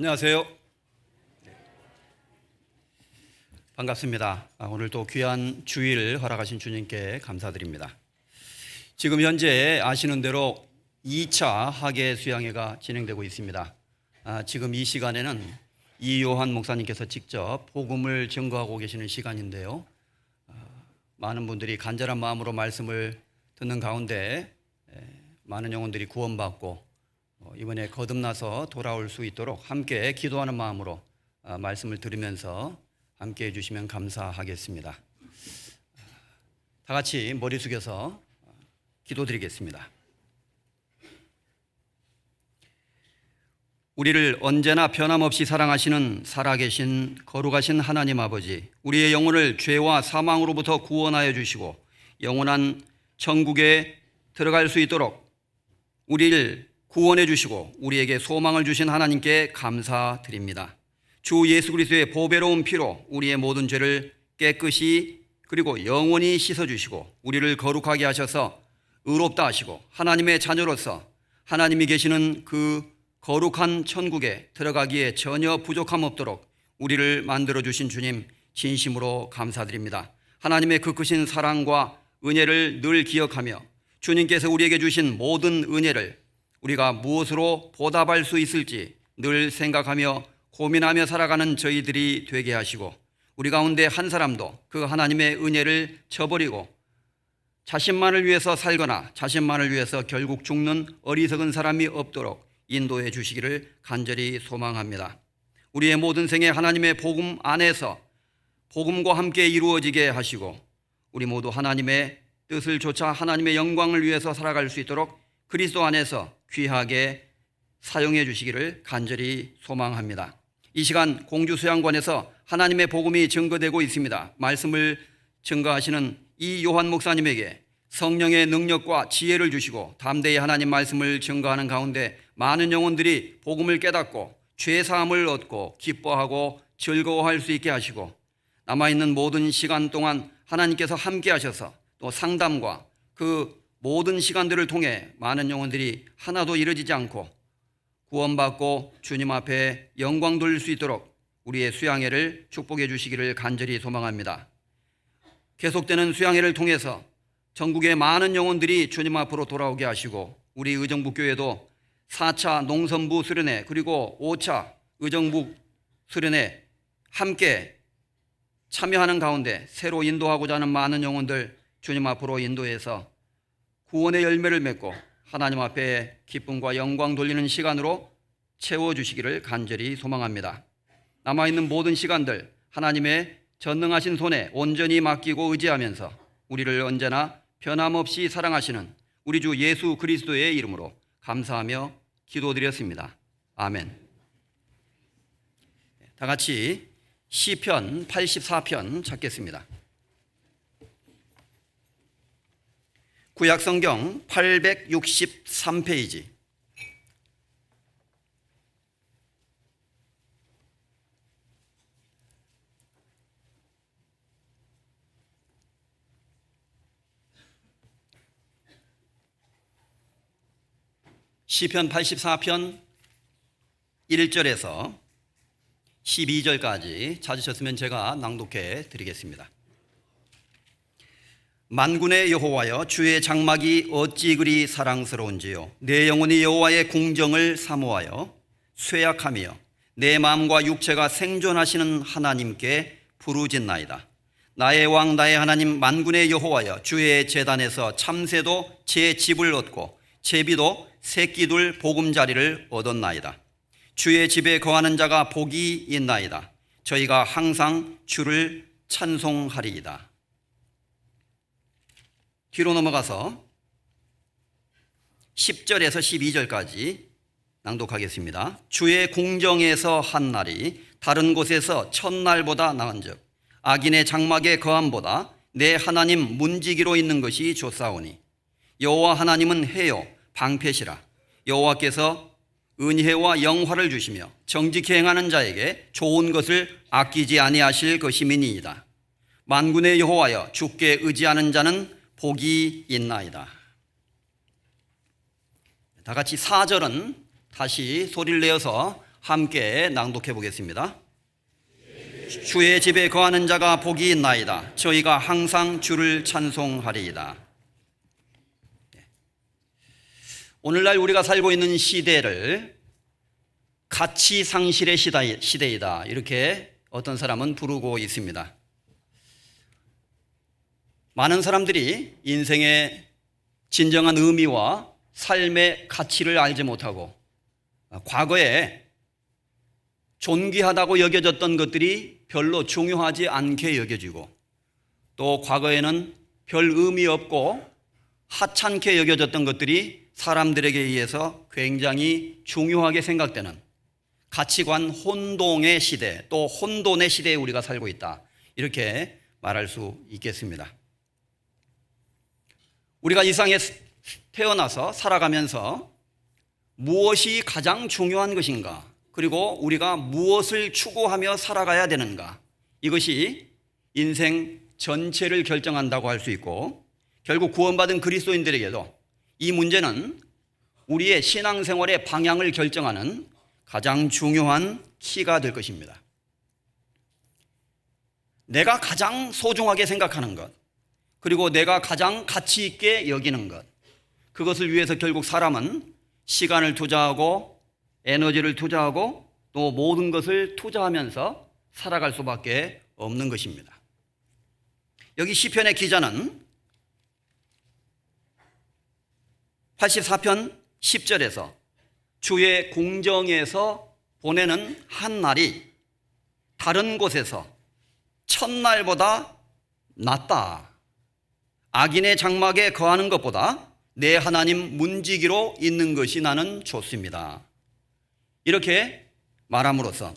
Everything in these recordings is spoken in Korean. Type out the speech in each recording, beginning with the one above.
안녕하세요. 반갑습니다. 오늘도 귀한 주일을 허락하신 주님께 감사드립니다. 지금 현재 아시는 대로 2차 학예 수양회가 진행되고 있습니다. 지금 이 시간에는 이요한 목사님께서 직접 복음을 증거하고 계시는 시간인데요. 많은 분들이 간절한 마음으로 말씀을 듣는 가운데 많은 영혼들이 구원받고 이번에 거듭나서 돌아올 수 있도록 함께 기도하는 마음으로 말씀을 들으면서 함께 해주시면 감사하겠습니다. 다 같이 머리 숙여서 기도드리겠습니다. 우리를 언제나 변함없이 사랑하시는 살아계신 거룩하신 하나님 아버지, 우리의 영혼을 죄와 사망으로부터 구원하여 주시고 영원한 천국에 들어갈 수 있도록 우리를 구원해 주시고 우리에게 소망을 주신 하나님께 감사드립니다. 주 예수 그리스도의 보배로운 피로 우리의 모든 죄를 깨끗이 그리고 영원히 씻어주시고 우리를 거룩하게 하셔서 의롭다 하시고 하나님의 자녀로서 하나님이 계시는 그 거룩한 천국에 들어가기에 전혀 부족함 없도록 우리를 만들어주신 주님 진심으로 감사드립니다. 하나님의 그 크신 사랑과 은혜를 늘 기억하며 주님께서 우리에게 주신 모든 은혜를 우리가 무엇으로 보답할 수 있을지 늘 생각하며 고민하며 살아가는 저희들이 되게 하시고 우리 가운데 한 사람도 그 하나님의 은혜를 저버리고 자신만을 위해서 살거나 자신만을 위해서 결국 죽는 어리석은 사람이 없도록 인도해 주시기를 간절히 소망합니다. 우리의 모든 생애 하나님의 복음 안에서 복음과 함께 이루어지게 하시고 우리 모두 하나님의 뜻을 좇아 하나님의 영광을 위해서 살아갈 수 있도록 그리스도 안에서 귀하게 사용해 주시기를 간절히 소망합니다. 이 시간 공주수양관에서 하나님의 복음이 증거되고 있습니다. 말씀을 증거하시는 이 요한 목사님에게 성령의 능력과 지혜를 주시고 담대히 하나님 말씀을 증거하는 가운데 많은 영혼들이 복음을 깨닫고 죄사함을 얻고 기뻐하고 즐거워할 수 있게 하시고 남아있는 모든 시간 동안 하나님께서 함께 하셔서 또 상담과 그 모든 시간들을 통해 많은 영혼들이 하나도 이루어지지 않고 구원받고 주님 앞에 영광 돌릴 수 있도록 우리의 수양회를 축복해 주시기를 간절히 소망합니다. 계속되는 수양회를 통해서 전국의 많은 영혼들이 주님 앞으로 돌아오게 하시고 우리 의정부교회도 4차 농선부 수련회 그리고 5차 의정부 수련회 함께 참여하는 가운데 새로 인도하고자 하는 많은 영혼들 주님 앞으로 인도해서 구원의 열매를 맺고 하나님 앞에 기쁨과 영광 돌리는 시간으로 채워주시기를 간절히 소망합니다. 남아있는 모든 시간들 하나님의 전능하신 손에 온전히 맡기고 의지하면서 우리를 언제나 변함없이 사랑하시는 우리 주 예수 그리스도의 이름으로 감사하며 기도드렸습니다. 아멘. 다 같이 시편 84편 찾겠습니다. 구약성경 863페이지. 시편 84편 1절에서 12절까지 찾으셨으면 제가 낭독해 드리겠습니다. 만군의 여호와여, 주의 장막이 어찌 그리 사랑스러운지요. 내 영혼이 여호와의 궁정을 사모하여 쇠약하며 내 마음과 육체가 생존하시는 하나님께 부르짖나이다. 나의 왕 나의 하나님 만군의 여호와여, 주의 제단에서 참새도 제 집을 얻고 제비도 새끼둘 보금자리를 얻었나이다. 주의 집에 거하는 자가 복이 있나이다. 저희가 항상 주를 찬송하리이다. 뒤로 넘어가서 10절에서 12절까지 낭독하겠습니다. 주의 궁정에서 한 날이 다른 곳에서 첫날보다 나은즉 악인의 장막에 거함보다 내 하나님 문지기로 있는 것이 좋사오니 여호와 하나님은 해요 방패시라. 여호와께서 은혜와 영화를 주시며 정직히 행하는 자에게 좋은 것을 아끼지 아니하실 것임이니이다. 만군의 여호와여, 주께 의지하는 자는 복이 있나이다. 다 같이 4절은 다시 소리를 내어서 함께 낭독해 보겠습니다. 주의 집에 거하는 자가 복이 있나이다. 저희가 항상 주를 찬송하리이다. 오늘날 우리가 살고 있는 시대를 가치 상실의 시대이다, 이렇게 어떤 사람은 부르고 있습니다. 많은 사람들이 인생의 진정한 의미와 삶의 가치를 알지 못하고 과거에 존귀하다고 여겨졌던 것들이 별로 중요하지 않게 여겨지고, 또 과거에는 별 의미 없고 하찮게 여겨졌던 것들이 사람들에게 의해서 굉장히 중요하게 생각되는 가치관 혼동의 시대, 또 혼돈의 시대에 우리가 살고 있다, 이렇게 말할 수 있겠습니다. 우리가 이 세상에 태어나서 살아가면서 무엇이 가장 중요한 것인가, 그리고 우리가 무엇을 추구하며 살아가야 되는가, 이것이 인생 전체를 결정한다고 할 수 있고, 결국 구원받은 그리스도인들에게도 이 문제는 우리의 신앙생활의 방향을 결정하는 가장 중요한 키가 될 것입니다. 내가 가장 소중하게 생각하는 것, 그리고 내가 가장 가치 있게 여기는 것, 그것을 위해서 결국 사람은 시간을 투자하고 에너지를 투자하고 또 모든 것을 투자하면서 살아갈 수밖에 없는 것입니다. 여기 시편의 기자는 84편 10절에서 주의 공정에서 보내는 한 날이 다른 곳에서 첫날보다 낫다. 악인의 장막에 거하는 것보다 내 하나님 문지기로 있는 것이 나는 좋습니다. 이렇게 말함으로써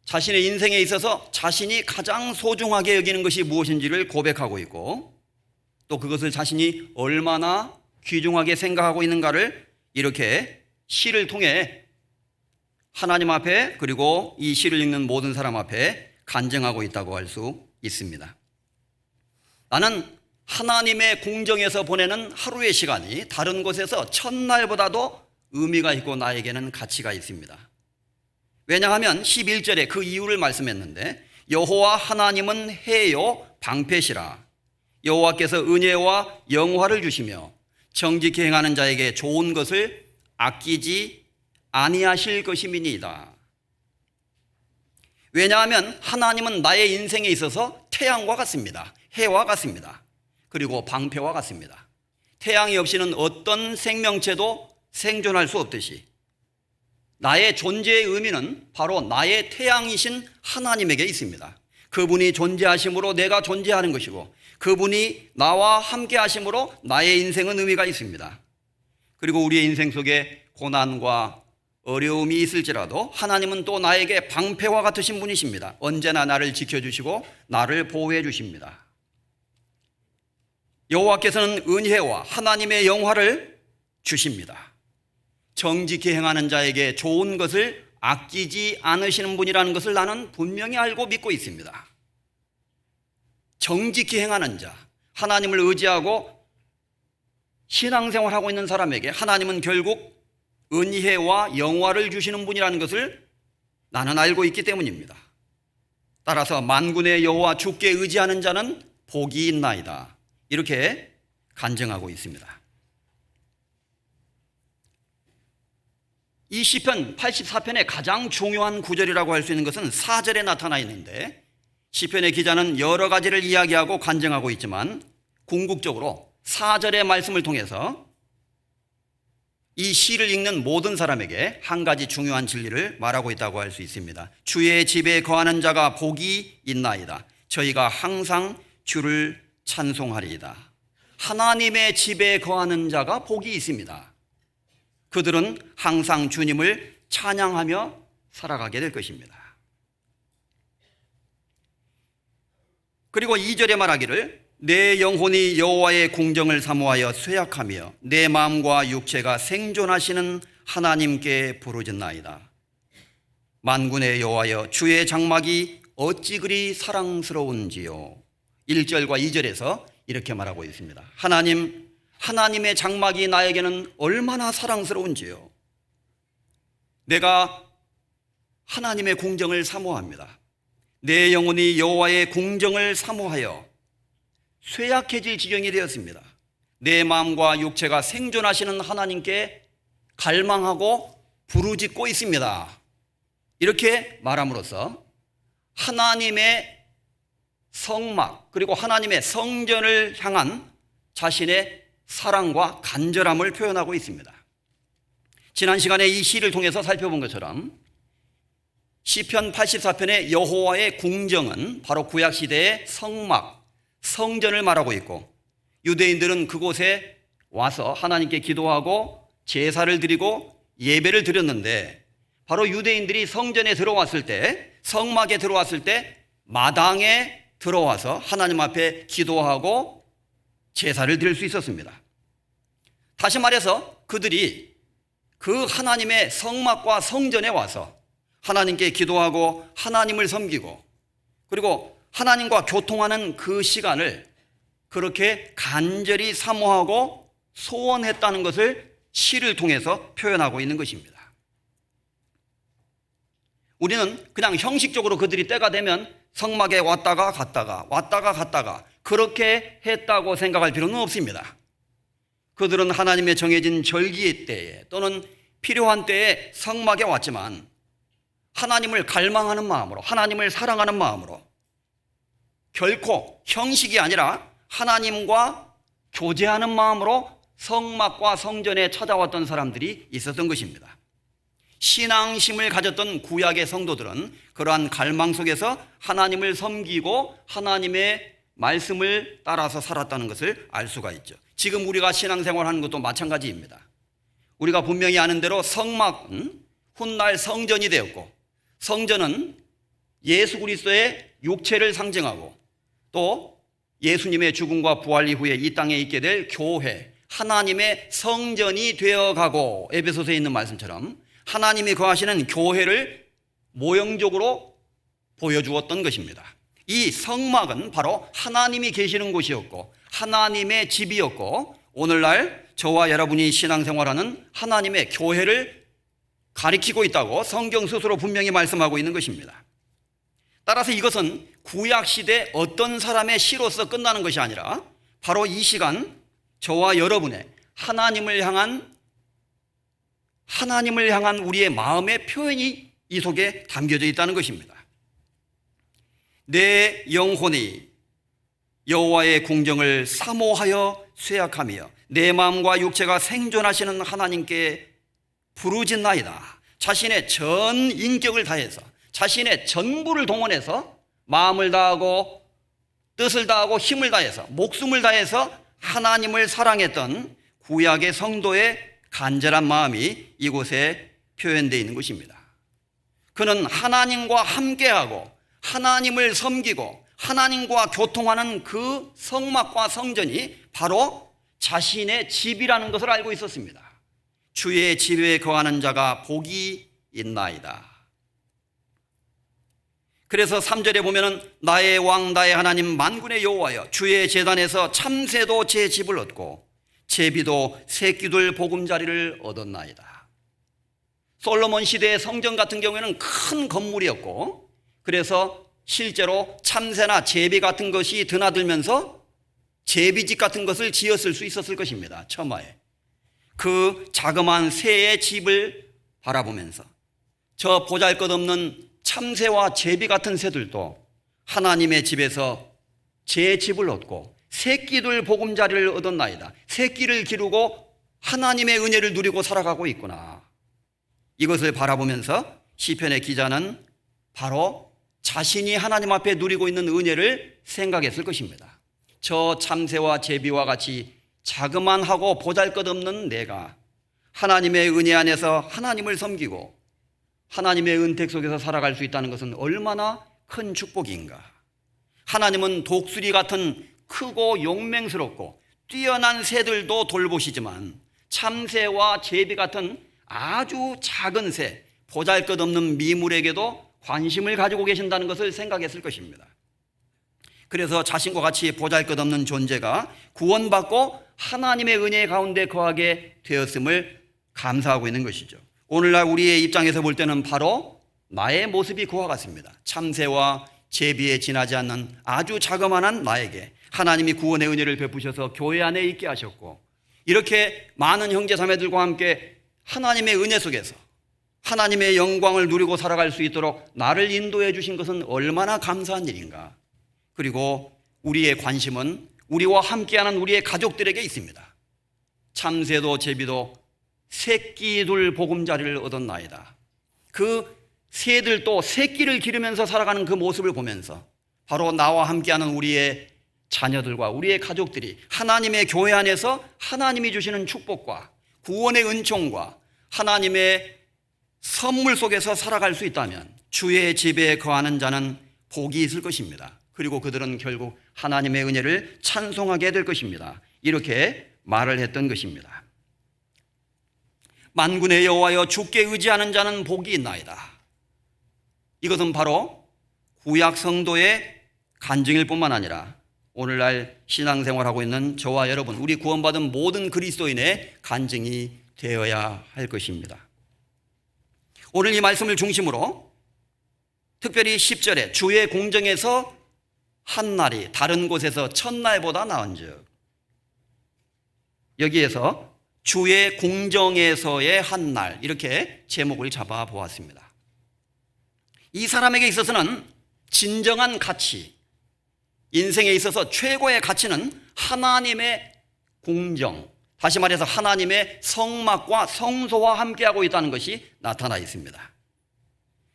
자신의 인생에 있어서 자신이 가장 소중하게 여기는 것이 무엇인지를 고백하고 있고, 또 그것을 자신이 얼마나 귀중하게 생각하고 있는가를 이렇게 시를 통해 하나님 앞에, 그리고 이 시를 읽는 모든 사람 앞에 간증하고 있다고 할 수 있습니다. 나는 하나님의 공정에서 보내는 하루의 시간이 다른 곳에서 첫날보다도 의미가 있고 나에게는 가치가 있습니다. 왜냐하면 11절에 그 이유를 말씀했는데, 여호와 하나님은 해요 방패시라. 여호와께서 은혜와 영화를 주시며 정직히 행하는 자에게 좋은 것을 아끼지 아니하실 것임이니이다. 왜냐하면 하나님은 나의 인생에 있어서 태양과 같습니다. 해와 같습니다. 그리고 방패와 같습니다. 태양이 없이는 어떤 생명체도 생존할 수 없듯이 나의 존재의 의미는 바로 나의 태양이신 하나님에게 있습니다. 그분이 존재하심으로 내가 존재하는 것이고, 그분이 나와 함께 하심으로 나의 인생은 의미가 있습니다. 그리고 우리의 인생 속에 고난과 어려움이 있을지라도 하나님은 또 나에게 방패와 같으신 분이십니다. 언제나 나를 지켜주시고 나를 보호해 주십니다. 여호와께서는 은혜와 하나님의 영화를 주십니다. 정직히 행하는 자에게 좋은 것을 아끼지 않으시는 분이라는 것을 나는 분명히 알고 믿고 있습니다. 정직히 행하는 자, 하나님을 의지하고 신앙생활하고 있는 사람에게 하나님은 결국 은혜와 영화를 주시는 분이라는 것을 나는 알고 있기 때문입니다. 따라서 만군의 여호와 주께 의지하는 자는 복이 있나이다, 이렇게 간증하고 있습니다. 이 시편 84편의 가장 중요한 구절이라고 할 수 있는 것은 4절에 나타나 있는데, 시편의 기자는 여러 가지를 이야기하고 간증하고 있지만 궁극적으로 4절의 말씀을 통해서 이 시를 읽는 모든 사람에게 한 가지 중요한 진리를 말하고 있다고 할 수 있습니다. 주의 집에 거하는 자가 복이 있나이다. 저희가 항상 주를 찬송하리이다. 하나님의 집에 거하는 자가 복이 있습니다. 그들은 항상 주님을 찬양하며 살아가게 될 것입니다. 그리고 2절에 말하기를 내 영혼이 여호와의 공정을 사모하여 쇠약하며 내 마음과 육체가 생존하시는 하나님께 부르짖나이다. 만군의 여호와여 주의 장막이 어찌 그리 사랑스러운지요. 1절과 2절에서 이렇게 말하고 있습니다. 하나님의 장막이 나에게는 얼마나 사랑스러운지요. 내가 하나님의 공정을 사모합니다. 내 영혼이 여호와의 공정을 사모하여 쇠약해질 지경이 되었습니다. 내 마음과 육체가 생존하시는 하나님께 갈망하고 부르짖고 있습니다. 이렇게 말함으로써 하나님의 성막 그리고 하나님의 성전을 향한 자신의 사랑과 간절함을 표현하고 있습니다. 지난 시간에 이 시를 통해서 살펴본 것처럼 시편 84편의 여호와의 궁정은 바로 구약시대의 성막, 성전을 말하고 있고, 유대인들은 그곳에 와서 하나님께 기도하고 제사를 드리고 예배를 드렸는데, 바로 유대인들이 성전에 들어왔을 때, 성막에 들어왔을 때 마당에 들어와서 하나님 앞에 기도하고 제사를 드릴 수 있었습니다. 다시 말해서 그들이 그 하나님의 성막과 성전에 와서 하나님께 기도하고 하나님을 섬기고, 그리고 하나님과 교통하는 그 시간을 그렇게 간절히 사모하고 소원했다는 것을 시를 통해서 표현하고 있는 것입니다. 우리는 그냥 형식적으로 그들이 때가 되면 성막에 왔다가 갔다가 그렇게 했다고 생각할 필요는 없습니다. 그들은 하나님의 정해진 절기의 때에 또는 필요한 때에 성막에 왔지만 하나님을 갈망하는 마음으로, 하나님을 사랑하는 마음으로, 결코 형식이 아니라 하나님과 교제하는 마음으로 성막과 성전에 찾아왔던 사람들이 있었던 것입니다. 신앙심을 가졌던 구약의 성도들은 그러한 갈망 속에서 하나님을 섬기고 하나님의 말씀을 따라서 살았다는 것을 알 수가 있죠. 지금 우리가 신앙생활하는 것도 마찬가지입니다. 우리가 분명히 아는 대로 성막은 훗날 성전이 되었고, 성전은 예수 그리스도의 육체를 상징하고, 또 예수님의 죽음과 부활 이후에 이 땅에 있게 될 교회, 하나님의 성전이 되어가고, 에베소서에 있는 말씀처럼 하나님이 거하시는 교회를 모형적으로 보여주었던 것입니다. 이 성막은 바로 하나님이 계시는 곳이었고 하나님의 집이었고, 오늘날 저와 여러분이 신앙생활하는 하나님의 교회를 가리키고 있다고 성경 스스로 분명히 말씀하고 있는 것입니다. 따라서 이것은 구약시대 어떤 사람의 시로서 끝나는 것이 아니라 바로 이 시간 저와 여러분의 하나님을 향한 우리의 마음의 표현이 이 속에 담겨져 있다는 것입니다. 내 영혼이 여호와의 궁정을 사모하여 쇠약하며 내 마음과 육체가 생존하시는 하나님께 부르짖나이다. 자신의 전 인격을 다해서, 자신의 전부를 동원해서 마음을 다하고 뜻을 다하고 힘을 다해서 목숨을 다해서 하나님을 사랑했던 구약의 성도의 간절한 마음이 이곳에 표현되어 있는 것입니다. 그는 하나님과 함께하고 하나님을 섬기고 하나님과 교통하는 그 성막과 성전이 바로 자신의 집이라는 것을 알고 있었습니다. 주의 집에 거하는 자가 복이 있나이다. 그래서 3절에 보면은 나의 왕 나의 하나님 만군의 여호와여, 주의 제단에서 참새도 제 집을 얻고 제비도 새끼들 보금자리를 얻었나이다. 솔로몬 시대의 성전 같은 경우에는 큰 건물이었고, 그래서 실제로 참새나 제비 같은 것이 드나들면서 제비집 같은 것을 지었을 수 있었을 것입니다. 처마에 그 자그마한 새의 집을 바라보면서 저 보잘것없는 참새와 제비 같은 새들도 하나님의 집에서 제 집을 얻고 새끼들 보금자리를 얻었나이다. 새끼를 기르고 하나님의 은혜를 누리고 살아가고 있구나. 이것을 바라보면서 시편의 기자는 바로 자신이 하나님 앞에 누리고 있는 은혜를 생각했을 것입니다. 저 참새와 제비와 같이 자그만하고 보잘것없는 내가 하나님의 은혜 안에서 하나님을 섬기고 하나님의 은택 속에서 살아갈 수 있다는 것은 얼마나 큰 축복인가. 하나님은 독수리 같은 크고 용맹스럽고 뛰어난 새들도 돌보시지만 참새와 제비 같은 아주 작은 새, 보잘것없는 미물에게도 관심을 가지고 계신다는 것을 생각했을 것입니다. 그래서 자신과 같이 보잘것없는 존재가 구원받고 하나님의 은혜 가운데 거하게 되었음을 감사하고 있는 것이죠. 오늘날 우리의 입장에서 볼 때는 바로 나의 모습이 그와 같습니다. 참새와 제비에 지나지 않는 아주 자그마한 나에게 하나님이 구원의 은혜를 베푸셔서 교회 안에 있게 하셨고, 이렇게 많은 형제 자매들과 함께 하나님의 은혜 속에서 하나님의 영광을 누리고 살아갈 수 있도록 나를 인도해 주신 것은 얼마나 감사한 일인가. 그리고 우리의 관심은 우리와 함께하는 우리의 가족들에게 있습니다. 참새도 제비도 새끼 둘 보금자리를 얻었나이다. 그 새들도 새끼를 기르면서 살아가는 그 모습을 보면서 바로 나와 함께하는 우리의 자녀들과 우리의 가족들이 하나님의 교회 안에서 하나님이 주시는 축복과 구원의 은총과 하나님의 선물 속에서 살아갈 수 있다면 주의 집에 거하는 자는 복이 있을 것입니다. 그리고 그들은 결국 하나님의 은혜를 찬송하게 될 것입니다. 이렇게 말을 했던 것입니다. 만군의 여호와여, 주께 의지하는 자는 복이 있나이다. 이것은 바로 구약 성도의 간증일 뿐만 아니라 오늘날 신앙생활하고 있는 저와 여러분, 우리 구원받은 모든 그리스도인의 간증이 되어야 할 것입니다. 오늘 이 말씀을 중심으로 특별히 10절에 주의 공정에서 한 날이 다른 곳에서 첫날보다 나은즉, 여기에서 주의 공정에서의 한 날, 이렇게 제목을 잡아 보았습니다. 이 사람에게 있어서는 진정한 가치, 인생에 있어서 최고의 가치는 하나님의 공정, 다시 말해서 하나님의 성막과 성소와 함께하고 있다는 것이 나타나 있습니다.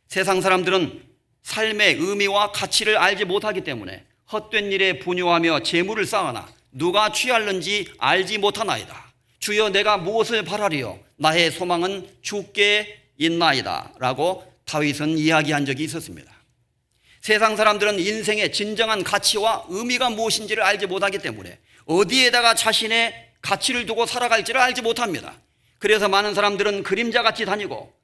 세상 사람들은 삶의 의미와 가치를 알지 못하기 때문에 헛된 일에 분요하며 재물을 쌓으나 누가 취할는지 알지 못하나이다. 주여, 내가 무엇을 바라리요? 나의 소망은 주께 있나이다 라고 다윗은 이야기한 적이 있었습니다. 세상 사람들은 인생의 진정한 가치와 의미가 무엇인지를 알지 못하기 때문에 어디에다가 자신의 가치를 두고 살아갈지를 알지 못합니다. 그래서 많은 사람들은 그림자같이 다니고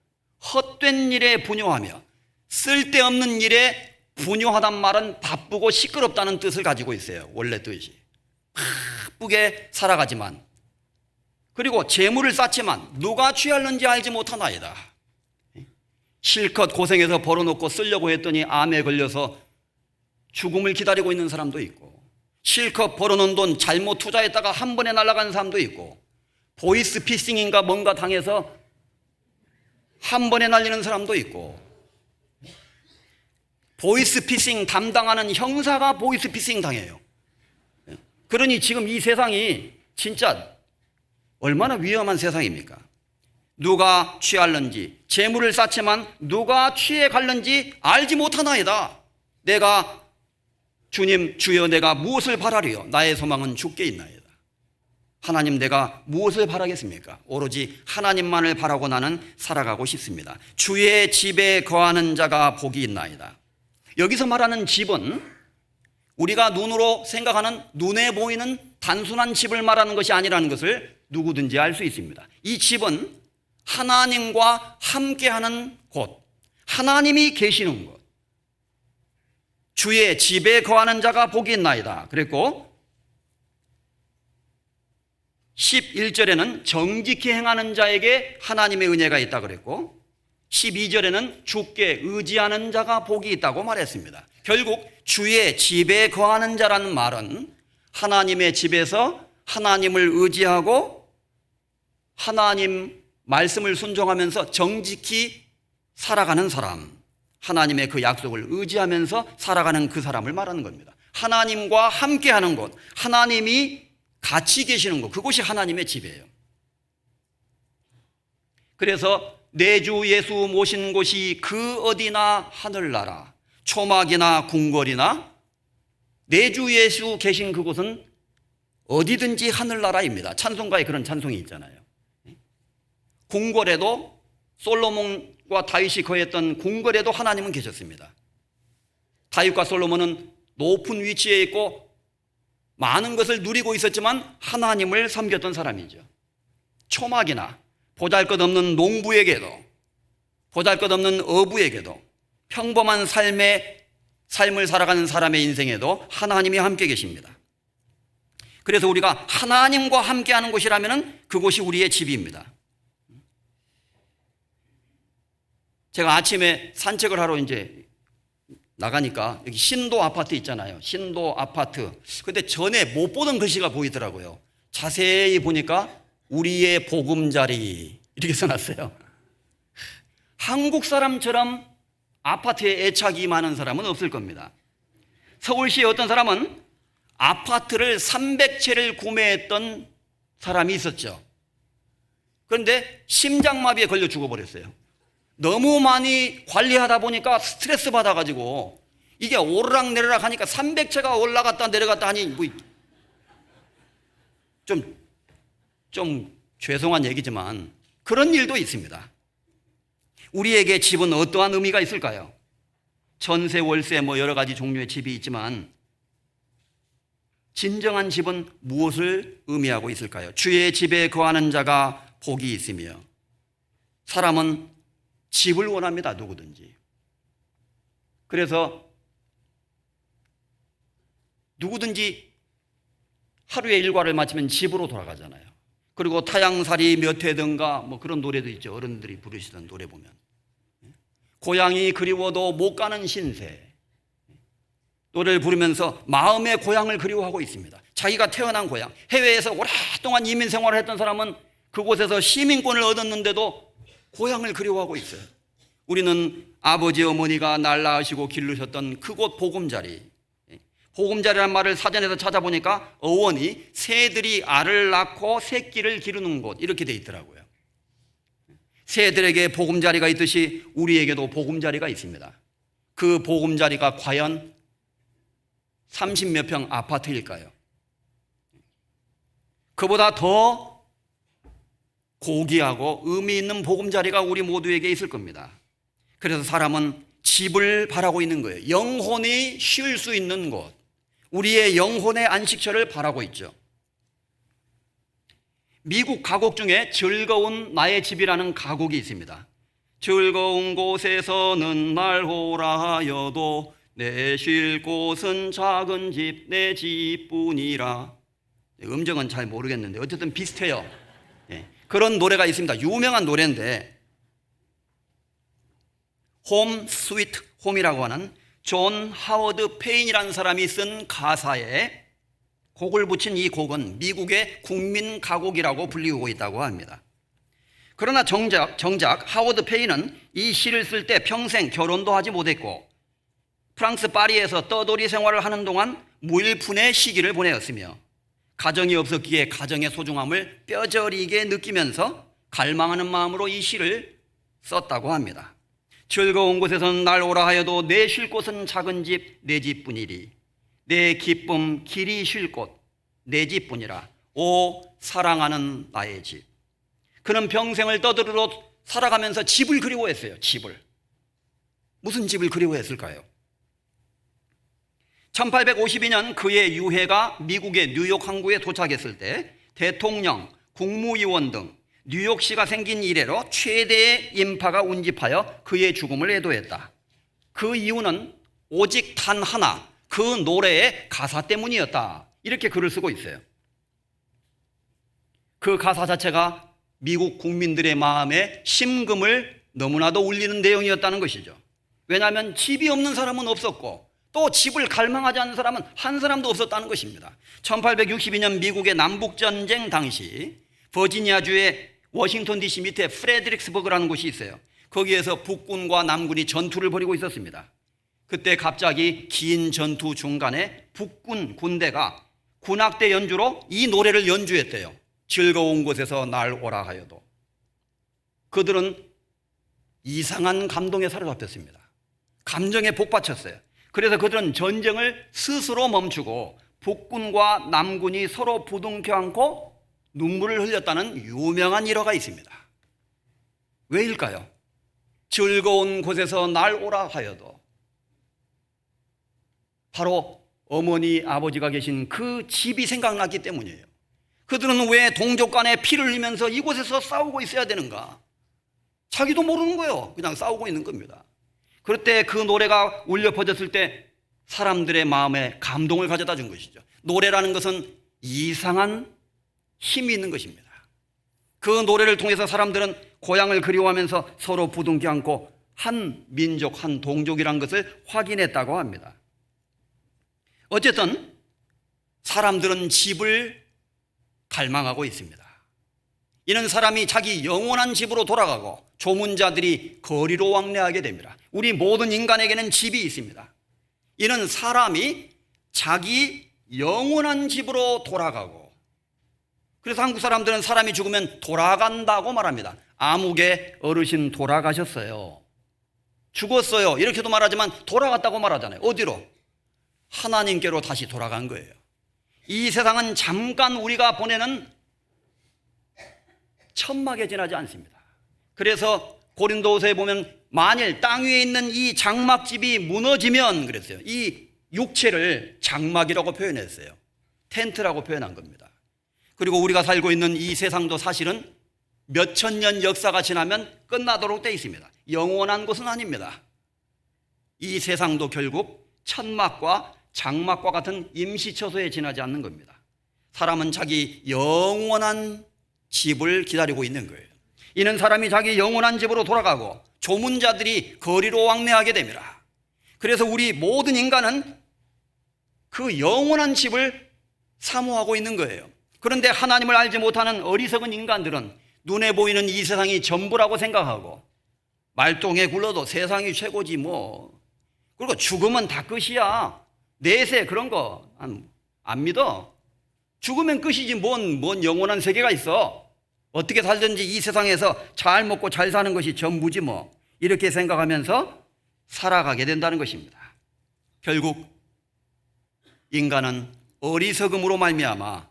헛된 일에 분요하며, 쓸데없는 일에 분요하단 말은 바쁘고 시끄럽다는 뜻을 가지고 있어요. 원래 뜻이 바쁘게 살아가지만, 그리고 재물을 쌓지만 누가 취할는지 알지 못하나이다. 실컷 고생해서 벌어놓고 쓰려고 했더니 암에 걸려서 죽음을 기다리고 있는 사람도 있고, 실컷 벌어놓은 돈 잘못 투자했다가 한 번에 날아간 사람도 있고, 보이스피싱인가 뭔가 당해서 한 번에 날리는 사람도 있고, 보이스피싱 담당하는 형사가 보이스피싱 당해요. 그러니 지금 이 세상이 진짜 얼마나 위험한 세상입니까? 누가 취할는지, 재물을 쌓지만 누가 취해 갈는지 알지 못하나이다. 내가 주님, 주여, 내가 무엇을 바라리요? 나의 소망은 주께 있나이다. 하나님, 내가 무엇을 바라겠습니까? 오로지 하나님만을 바라고 나는 살아가고 싶습니다. 주의 집에 거하는 자가 복이 있나이다. 여기서 말하는 집은 우리가 눈으로 생각하는, 눈에 보이는 단순한 집을 말하는 것이 아니라는 것을 누구든지 알 수 있습니다. 이 집은 하나님과 함께하는 곳, 하나님이 계시는 곳, 주의 집에 거하는 자가 복이 있나이다 그랬고, 11절에는 정직히 행하는 자에게 하나님의 은혜가 있다 그랬고, 12절에는 주께 의지하는 자가 복이 있다고 말했습니다. 결국 주의 집에 거하는 자라는 말은 하나님의 집에서 하나님을 의지하고 하나님 말씀을 순종하면서 정직히 살아가는 사람, 하나님의 그 약속을 의지하면서 살아가는 그 사람을 말하는 겁니다. 하나님과 함께하는 곳, 하나님이 같이 계시는 곳, 그곳이 하나님의 집이에요. 그래서 내 주 예수 모신 곳이 그 어디나 하늘나라, 초막이나 궁궐이나, 내 주 예수 계신 그곳은 어디든지 하늘나라입니다. 찬송가에 그런 찬송이 있잖아요. 궁궐에도, 솔로몬과 다윗이 거했던 궁궐에도 하나님은 계셨습니다. 다윗과 솔로몬은 높은 위치에 있고 많은 것을 누리고 있었지만 하나님을 섬겼던 사람이죠. 초막이나 보잘것없는 농부에게도, 보잘것없는 어부에게도, 평범한 삶을 살아가는 사람의 인생에도 하나님이 함께 계십니다. 그래서 우리가 하나님과 함께하는 곳이라면 그곳이 우리의 집입니다. 제가 아침에 산책을 하러 이제 나가니까 여기 신도 아파트 있잖아요. 신도 아파트. 근데 전에 못 보던 글씨가 보이더라고요. 자세히 보니까 우리의 보금자리 이렇게 써놨어요. 한국 사람처럼 아파트에 애착이 많은 사람은 없을 겁니다. 서울시에 어떤 사람은 아파트를 300채를 구매했던 사람이 있었죠. 그런데 심장마비에 걸려 죽어버렸어요. 너무 많이 관리하다 보니까 스트레스 받아가지고 이게 오르락내리락 하니까 300채가 올라갔다 내려갔다 하니 뭐 좀 죄송한 얘기지만 그런 일도 있습니다. 우리에게 집은 어떠한 의미가 있을까요? 전세, 월세 뭐 여러 가지 종류의 집이 있지만 진정한 집은 무엇을 의미하고 있을까요? 주의 집에 거하는 자가 복이 있으며 사람은 집을 원합니다. 누구든지. 그래서 누구든지 하루의 일과를 마치면 집으로 돌아가잖아요. 그리고 타양살이 몇 회든가 뭐 그런 노래도 있죠. 어른들이 부르시던 노래 보면 고향이 그리워도 못 가는 신세 노래를 부르면서 마음의 고향을 그리워하고 있습니다. 자기가 태어난 고향, 해외에서 오랫동안 이민 생활을 했던 사람은 그곳에서 시민권을 얻었는데도 고향을 그리워하고 있어요. 우리는 아버지 어머니가 날 낳으시고 기르셨던 그곳 보금자리, 보금자리라는 말을 사전에서 찾아보니까 어원이 새들이 알을 낳고 새끼를 기르는 곳 이렇게 돼 있더라고요. 새들에게 보금자리가 있듯이 우리에게도 보금자리가 있습니다. 그 보금자리가 과연 30몇 평 아파트일까요? 그보다 더 고귀하고 의미 있는 보금자리가 우리 모두에게 있을 겁니다. 그래서 사람은 집을 바라고 있는 거예요. 영혼이 쉴 수 있는 곳, 우리의 영혼의 안식처를 바라고 있죠. 미국 가곡 중에 즐거운 나의 집이라는 가곡이 있습니다. 즐거운 곳에서는 날 오라 하여도 내 쉴 곳은 작은 집 내 집뿐이라. 음정은 잘 모르겠는데 어쨌든 비슷해요. 그런 노래가 있습니다. 유명한 노래인데 홈 스위트 홈이라고 하는 존 하워드 페인이라는 사람이 쓴 가사에 곡을 붙인 이 곡은 미국의 국민 가곡이라고 불리우고 있다고 합니다. 그러나 정작 하워드 페인은 이 시를 쓸 때 평생 결혼도 하지 못했고 프랑스 파리에서 떠돌이 생활을 하는 동안 무일푼의 시기를 보내었으며 가정이 없었기에 가정의 소중함을 뼈저리게 느끼면서 갈망하는 마음으로 이 시를 썼다고 합니다. 즐거운 곳에서는 날 오라 하여도 내 쉴 곳은 작은 집 내 집뿐이리. 내 기쁨 길이 쉴 곳 내 집뿐이라. 오 사랑하는 나의 집. 그는 평생을 떠들어 살아가면서 집을 그리워했어요. 집을. 무슨 집을 그리워했을까요? 1852년 그의 유해가 미국의 뉴욕 항구에 도착했을 때 대통령, 국무위원 등 뉴욕시가 생긴 이래로 최대의 인파가 운집하여 그의 죽음을 애도했다. 그 이유는 오직 단 하나, 그 노래의 가사 때문이었다. 이렇게 글을 쓰고 있어요. 그 가사 자체가 미국 국민들의 마음에 심금을 너무나도 울리는 내용이었다는 것이죠. 왜냐하면 집이 없는 사람은 없었고 또 집을 갈망하지 않는 사람은 한 사람도 없었다는 것입니다. 1862년 미국의 남북전쟁 당시 버지니아주의 워싱턴 DC 밑에 프레드릭스버그라는 곳이 있어요. 거기에서 북군과 남군이 전투를 벌이고 있었습니다. 그때 갑자기 긴 전투 중간에 북군 군대가 군악대 연주로 이 노래를 연주했대요. 즐거운 곳에서 날 오라 하여도. 그들은 이상한 감동에 사로잡혔습니다. 감정에 복받쳤어요. 그래서 그들은 전쟁을 스스로 멈추고 북군과 남군이 서로 부둥켜 안고 눈물을 흘렸다는 유명한 일화가 있습니다. 왜일까요? 즐거운 곳에서 날 오라 하여도. 바로 어머니, 아버지가 계신 그 집이 생각났기 때문이에요. 그들은 왜 동족 간에 피를 흘리면서 이곳에서 싸우고 있어야 되는가? 자기도 모르는 거예요. 그냥 싸우고 있는 겁니다. 그럴 때 그 노래가 울려 퍼졌을 때 사람들의 마음에 감동을 가져다 준 것이죠. 노래라는 것은 이상한 힘이 있는 것입니다. 그 노래를 통해서 사람들은 고향을 그리워하면서 서로 부둥켜 안고 한 민족, 한 동족이란 것을 확인했다고 합니다. 어쨌든 사람들은 집을 갈망하고 있습니다. 이는 사람이 자기 영원한 집으로 돌아가고 조문자들이 거리로 왕래하게 됩니다. 우리 모든 인간에게는 집이 있습니다. 이는 사람이 자기 영원한 집으로 돌아가고, 그래서 한국 사람들은 사람이 죽으면 돌아간다고 말합니다. 아무개 어르신 돌아가셨어요, 죽었어요 이렇게도 말하지만 돌아갔다고 말하잖아요. 어디로? 하나님께로 다시 돌아간 거예요. 이 세상은 잠깐 우리가 보내는 천막에 지나지 않습니다. 그래서 고린도후서에 보면 만일 땅 위에 있는 이 장막집이 무너지면 그랬어요. 이 육체를 장막이라고 표현했어요. 텐트라고 표현한 겁니다. 그리고 우리가 살고 있는 이 세상도 사실은 몇천 년 역사가 지나면 끝나도록 되어 있습니다. 영원한 곳은 아닙니다. 이 세상도 결국 천막과 장막과 같은 임시처소에 지나지 않는 겁니다. 사람은 자기 영원한 집을 기다리고 있는 거예요. 이는 사람이 자기 영원한 집으로 돌아가고 조문자들이 거리로 왕래하게 됩니다. 그래서 우리 모든 인간은 그 영원한 집을 사모하고 있는 거예요. 그런데 하나님을 알지 못하는 어리석은 인간들은 눈에 보이는 이 세상이 전부라고 생각하고 말똥에 굴러도 세상이 최고지 뭐, 그리고 죽으면 다 끝이야, 내세 그런 거 안 믿어. 죽으면 끝이지 뭔 영원한 세계가 있어. 어떻게 살든지 이 세상에서 잘 먹고 잘 사는 것이 전부지 뭐, 이렇게 생각하면서 살아가게 된다는 것입니다. 결국 인간은 어리석음으로 말미암아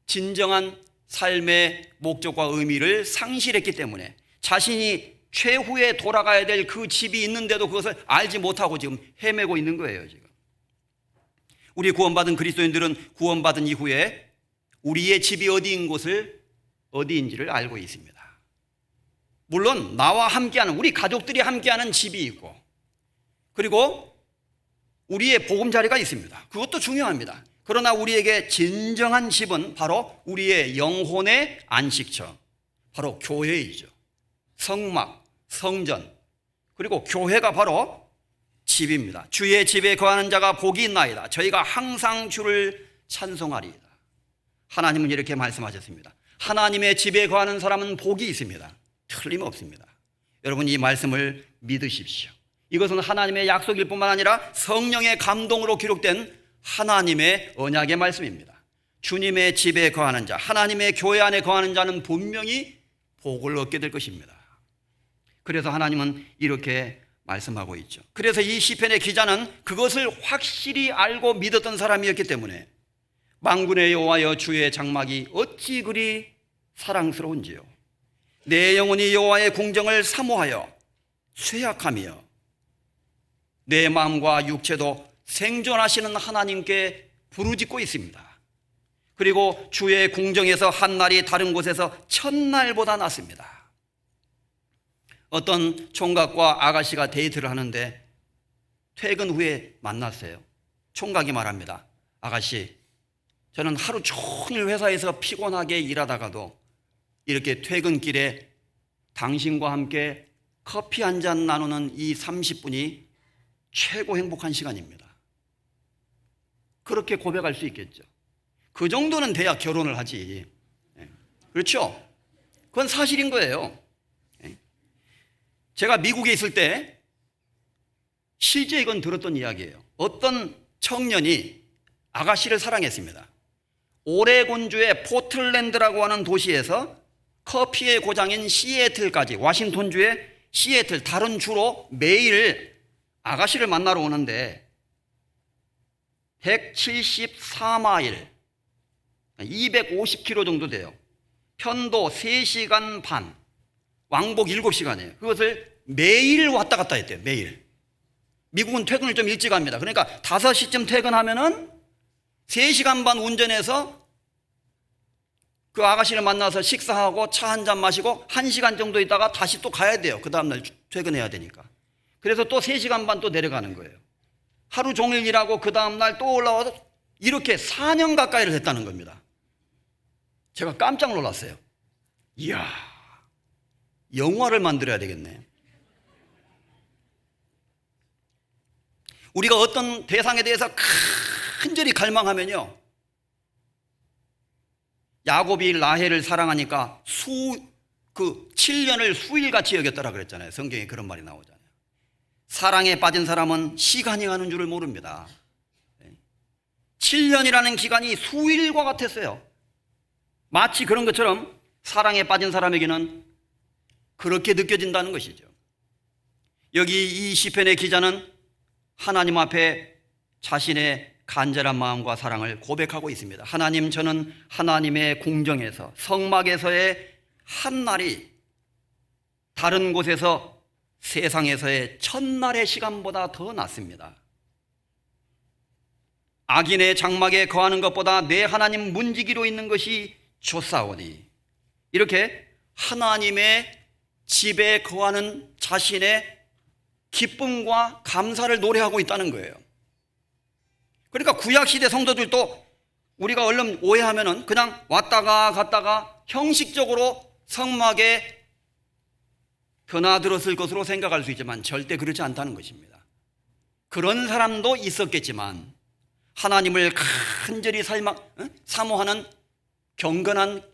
진정한 삶의 목적과 의미를 상실했기 때문에 자신이 최후에 돌아가야 될 그 집이 있는데도 그것을 알지 못하고 지금 헤매고 있는 거예요. 지금 우리 구원받은 그리스도인들은 구원받은 이후에 우리의 집이 어디인지를 알고 있습니다. 물론 나와 함께하는, 우리 가족들이 함께하는 집이 있고, 그리고 우리의 보금자리가 있습니다. 그것도 중요합니다. 그러나 우리에게 진정한 집은 바로 우리의 영혼의 안식처, 바로 교회이죠. 성막, 성전, 그리고 교회가 바로 집입니다. 주의 집에 거하는 자가 복이 있나이다. 저희가 항상 주를 찬송하리이다. 하나님은 이렇게 말씀하셨습니다. 하나님의 집에 거하는 사람은 복이 있습니다. 틀림없습니다. 여러분, 이 말씀을 믿으십시오. 이것은 하나님의 약속일 뿐만 아니라 성령의 감동으로 기록된 하나님의 언약의 말씀입니다. 주님의 집에 거하는 자, 하나님의 교회 안에 거하는 자는 분명히 복을 얻게 될 것입니다. 그래서 하나님은 이렇게 말씀하고 있죠. 그래서 이 시편의 기자는 그것을 확실히 알고 믿었던 사람이었기 때문에 만군의 여호와여 주의 장막이 어찌 그리 사랑스러운지요. 내 영혼이 여호와의 궁정을 사모하여 쇠약하며 내 마음과 육체도 생존하시는 하나님께 부르짖고 있습니다. 그리고 주의 궁정에서 한 날이 다른 곳에서 천날보다 낫습니다. 어떤 총각과 아가씨가 데이트를 하는데 퇴근 후에 만났어요. 총각이 말합니다. 아가씨, 저는 하루 종일 회사에서 피곤하게 일하다가도 이렇게 퇴근길에 당신과 함께 커피 한 잔 나누는 이 30분이 최고 행복한 시간입니다. 그렇게 고백할 수 있겠죠. 그 정도는 돼야 결혼을 하지. 그렇죠? 그건 사실인 거예요. 제가 미국에 있을 때 실제 이건 들었던 이야기예요. 어떤 청년이 아가씨를 사랑했습니다. 오레곤주의 포틀랜드라고 하는 도시에서 커피의 고장인 시애틀까지, 워싱턴주의 시애틀, 다른 주로 매일 아가씨를 만나러 오는데 174마일, 250km 정도 돼요. 편도 3시간 반, 왕복 7시간이에요. 그것을 매일 왔다 갔다 했대요. 매일. 미국은 퇴근을 좀 일찍 합니다. 그러니까 5시쯤 퇴근하면은 3시간 반 운전해서 그 아가씨를 만나서 식사하고 차 한 잔 마시고 1시간 정도 있다가 다시 또 가야 돼요. 그 다음날 퇴근해야 되니까. 그래서 또 3시간 반 또 내려가는 거예요. 하루 종일 일하고 그 다음날 또 올라와서 이렇게 4년 가까이를 했다는 겁니다. 제가 깜짝 놀랐어요. 이야, 영화를 만들어야 되겠네. 우리가 어떤 대상에 대해서 간절히 갈망하면요, 야곱이 라헬을 사랑하니까 7년을 수일같이 여겼더라 그랬잖아요. 성경에 그런 말이 나오잖아요. 사랑에 빠진 사람은 시간이 가는 줄을 모릅니다. 7년이라는 기간이 수일과 같았어요. 마치 그런 것처럼 사랑에 빠진 사람에게는 그렇게 느껴진다는 것이죠. 여기 이 시편의 기자는 하나님 앞에 자신의 간절한 마음과 사랑을 고백하고 있습니다. 하나님, 저는 하나님의 궁정에서, 성막에서의 한 날이 다른 곳에서, 세상에서의 첫날의 시간보다 더 낫습니다. 악인의 장막에 거하는 것보다 내 하나님 문지기로 있는 것이 좋사오니, 이렇게 하나님의 집에 거하는 자신의 기쁨과 감사를 노래하고 있다는 거예요. 그러니까 구약시대 성도들도 우리가 얼른 오해하면은 그냥 왔다가 갔다가 형식적으로 성막에 드나들었을 것으로 생각할 수 있지만 절대 그렇지 않다는 것입니다. 그런 사람도 있었겠지만 하나님을 간절히 사모하는 경건한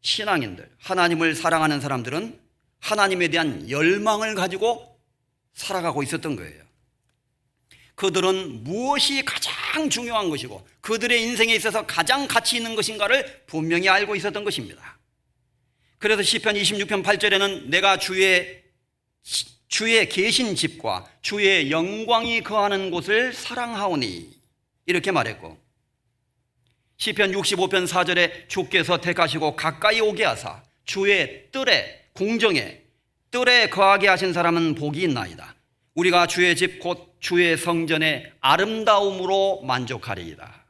신앙인들, 하나님을 사랑하는 사람들은 하나님에 대한 열망을 가지고 살아가고 있었던 거예요. 그들은 무엇이 가장 중요한 것이고 그들의 인생에 있어서 가장 가치 있는 것인가를 분명히 알고 있었던 것입니다. 그래서 시편 26편 8절에는 내가 주의 계신 집과 주의 영광이 거하는 곳을 사랑하오니, 이렇게 말했고, 시편 65편 4절에 주께서 택하시고 가까이 오게 하사 주의 뜰에, 궁정에, 뜰에 거하게 하신 사람은 복이 있나이다. 우리가 주의 집 곧 주의 성전의 아름다움으로 만족하리이다.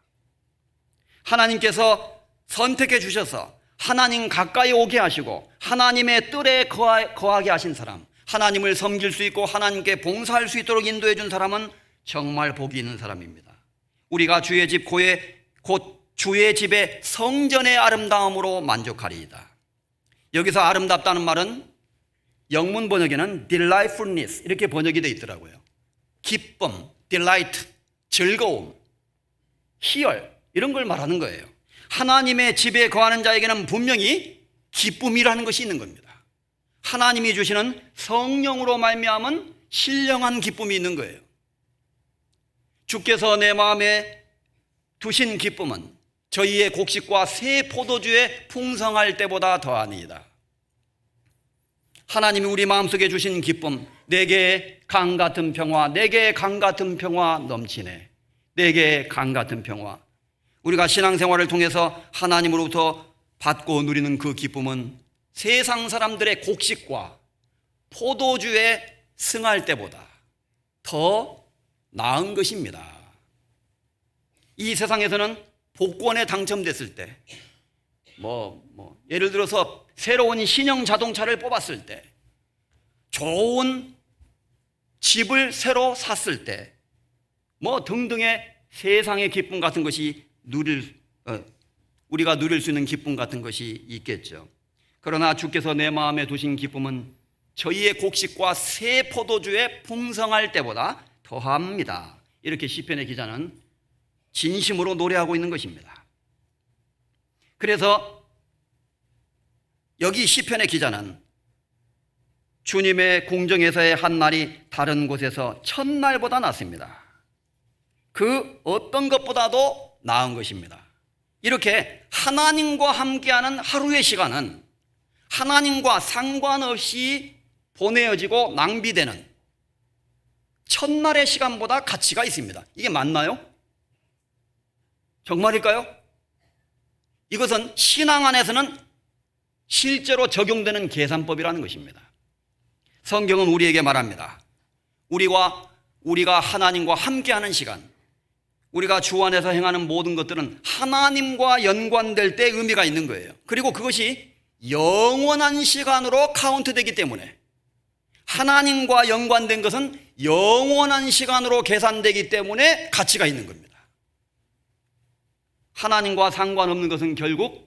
하나님께서 선택해 주셔서 하나님 가까이 오게 하시고 하나님의 뜰에 거하게 하신 사람, 하나님을 섬길 수 있고 하나님께 봉사할 수 있도록 인도해 준 사람은 정말 복이 있는 사람입니다. 우리가 주의 집 곧 주의 집의 성전의 아름다움으로 만족하리이다. 여기서 아름답다는 말은 영문 번역에는 delightfulness 이렇게 번역이 되어 있더라고요. 기쁨, delight, 즐거움, 희열, 이런 걸 말하는 거예요. 하나님의 집에 거하는 자에게는 분명히 기쁨이라는 것이 있는 겁니다. 하나님이 주시는 성령으로 말미암은 신령한 기쁨이 있는 거예요. 주께서 내 마음에 두신 기쁨은 저희의 곡식과 새 포도주에 풍성할 때보다 더하니이다. 하나님이 우리 마음속에 주신 기쁨, 내게 강 같은 평화, 내게 강 같은 평화 넘치네. 내게 강 같은 평화. 우리가 신앙생활을 통해서 하나님으로부터 받고 누리는 그 기쁨은 세상 사람들의 곡식과 포도주에 승할 때보다 더 나은 것입니다. 이 세상에서는 복권에 당첨됐을 때, 예를 들어서 새로운 신형 자동차를 뽑았을 때, 좋은 집을 새로 샀을 때, 등등의 세상의 기쁨 같은 것이 우리가 누릴 수 있는 기쁨 같은 것이 있겠죠. 그러나 주께서 내 마음에 두신 기쁨은 저희의 곡식과 새 포도주에 풍성할 때보다 더합니다. 이렇게 시편의 기자는 진심으로 노래하고 있는 것입니다. 그래서 여기 시편의 기자는 주님의 궁정에서의 한 날이 다른 곳에서 첫날보다 낫습니다. 그 어떤 것보다도 나은 것입니다. 이렇게 하나님과 함께하는 하루의 시간은 하나님과 상관없이 보내어지고 낭비되는 첫날의 시간보다 가치가 있습니다. 이게 맞나요? 정말일까요? 이것은 신앙 안에서는 실제로 적용되는 계산법이라는 것입니다. 성경은 우리에게 말합니다. 우리가 하나님과 함께하는 시간, 우리가 주 안에서 행하는 모든 것들은 하나님과 연관될 때 의미가 있는 거예요. 그리고 그것이 영원한 시간으로 카운트되기 때문에, 하나님과 연관된 것은 영원한 시간으로 계산되기 때문에 가치가 있는 겁니다. 하나님과 상관없는 것은 결국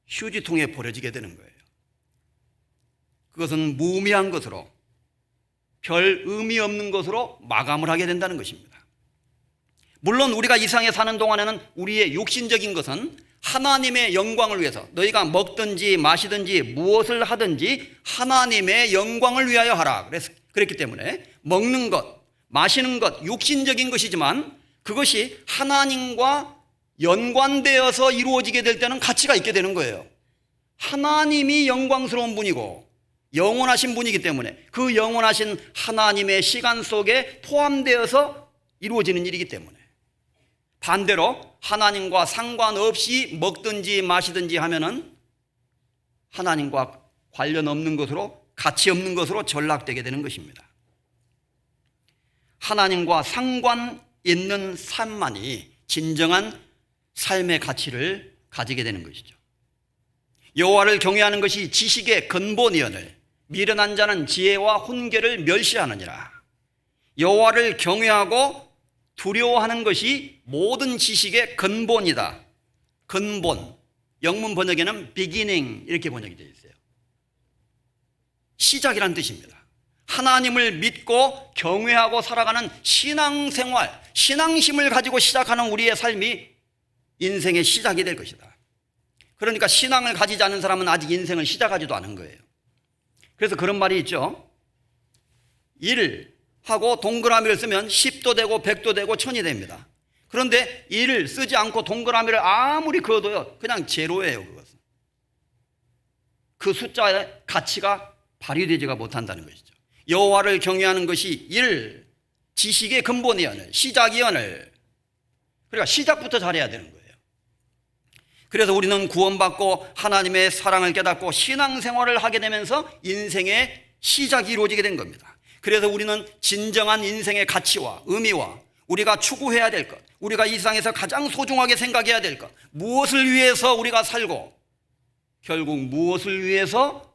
휴지통에 버려지게 되는 거예요. 그것은 무의미한 것으로 별 의미 없는 것으로 마감을 하게 된다는 것입니다. 물론 우리가 이 세상에 사는 동안에는 우리의 육신적인 것은 하나님의 영광을 위해서, 너희가 먹든지 마시든지 무엇을 하든지 하나님의 영광을 위하여 하라. 그랬기 때문에 먹는 것, 마시는 것, 육신적인 것이지만 그것이 하나님과 연관되어서 이루어지게 될 때는 가치가 있게 되는 거예요. 하나님이 영광스러운 분이고 영원하신 분이기 때문에 그 영원하신 하나님의 시간 속에 포함되어서 이루어지는 일이기 때문에, 반대로 하나님과 상관없이 먹든지 마시든지 하면은 하나님과 관련 없는 것으로, 가치 없는 것으로 전락되게 되는 것입니다. 하나님과 상관 있는 삶만이 진정한 삶의 가치를 가지게 되는 것이죠. 여호와를 경외하는 것이 지식의 근본이오늘 미련한 자는 지혜와 훈계를 멸시하느니라. 여호와를 경외하고 두려워하는 것이 모든 지식의 근본이다. 근본, 영문 번역에는 beginning 이렇게 번역이 되어 있어요. 시작이란 뜻입니다. 하나님을 믿고 경외하고 살아가는 신앙생활, 신앙심을 가지고 시작하는 우리의 삶이 인생의 시작이 될 것이다. 그러니까 신앙을 가지지 않은 사람은 아직 인생을 시작하지도 않은 거예요. 그래서 그런 말이 있죠. 일하고 동그라미를 쓰면 10도 되고 100도 되고 1000이 됩니다. 그런데 일을 쓰지 않고 동그라미를 아무리 그어도요, 그냥 제로예요. 그것은. 그 숫자의 가치가 발휘되지가 못한다는 것이죠. 여호와를 경외하는 것이 일, 지식의 근본이오늘, 시작이오늘. 그러니까 시작부터 잘해야 되는 거예요. 그래서 우리는 구원받고 하나님의 사랑을 깨닫고 신앙생활을 하게 되면서 인생의 시작이 이루어지게 된 겁니다. 그래서 우리는 진정한 인생의 가치와 의미와 우리가 추구해야 될 것, 우리가 이 세상에서 가장 소중하게 생각해야 될 것, 무엇을 위해서 우리가 살고 결국 무엇을 위해서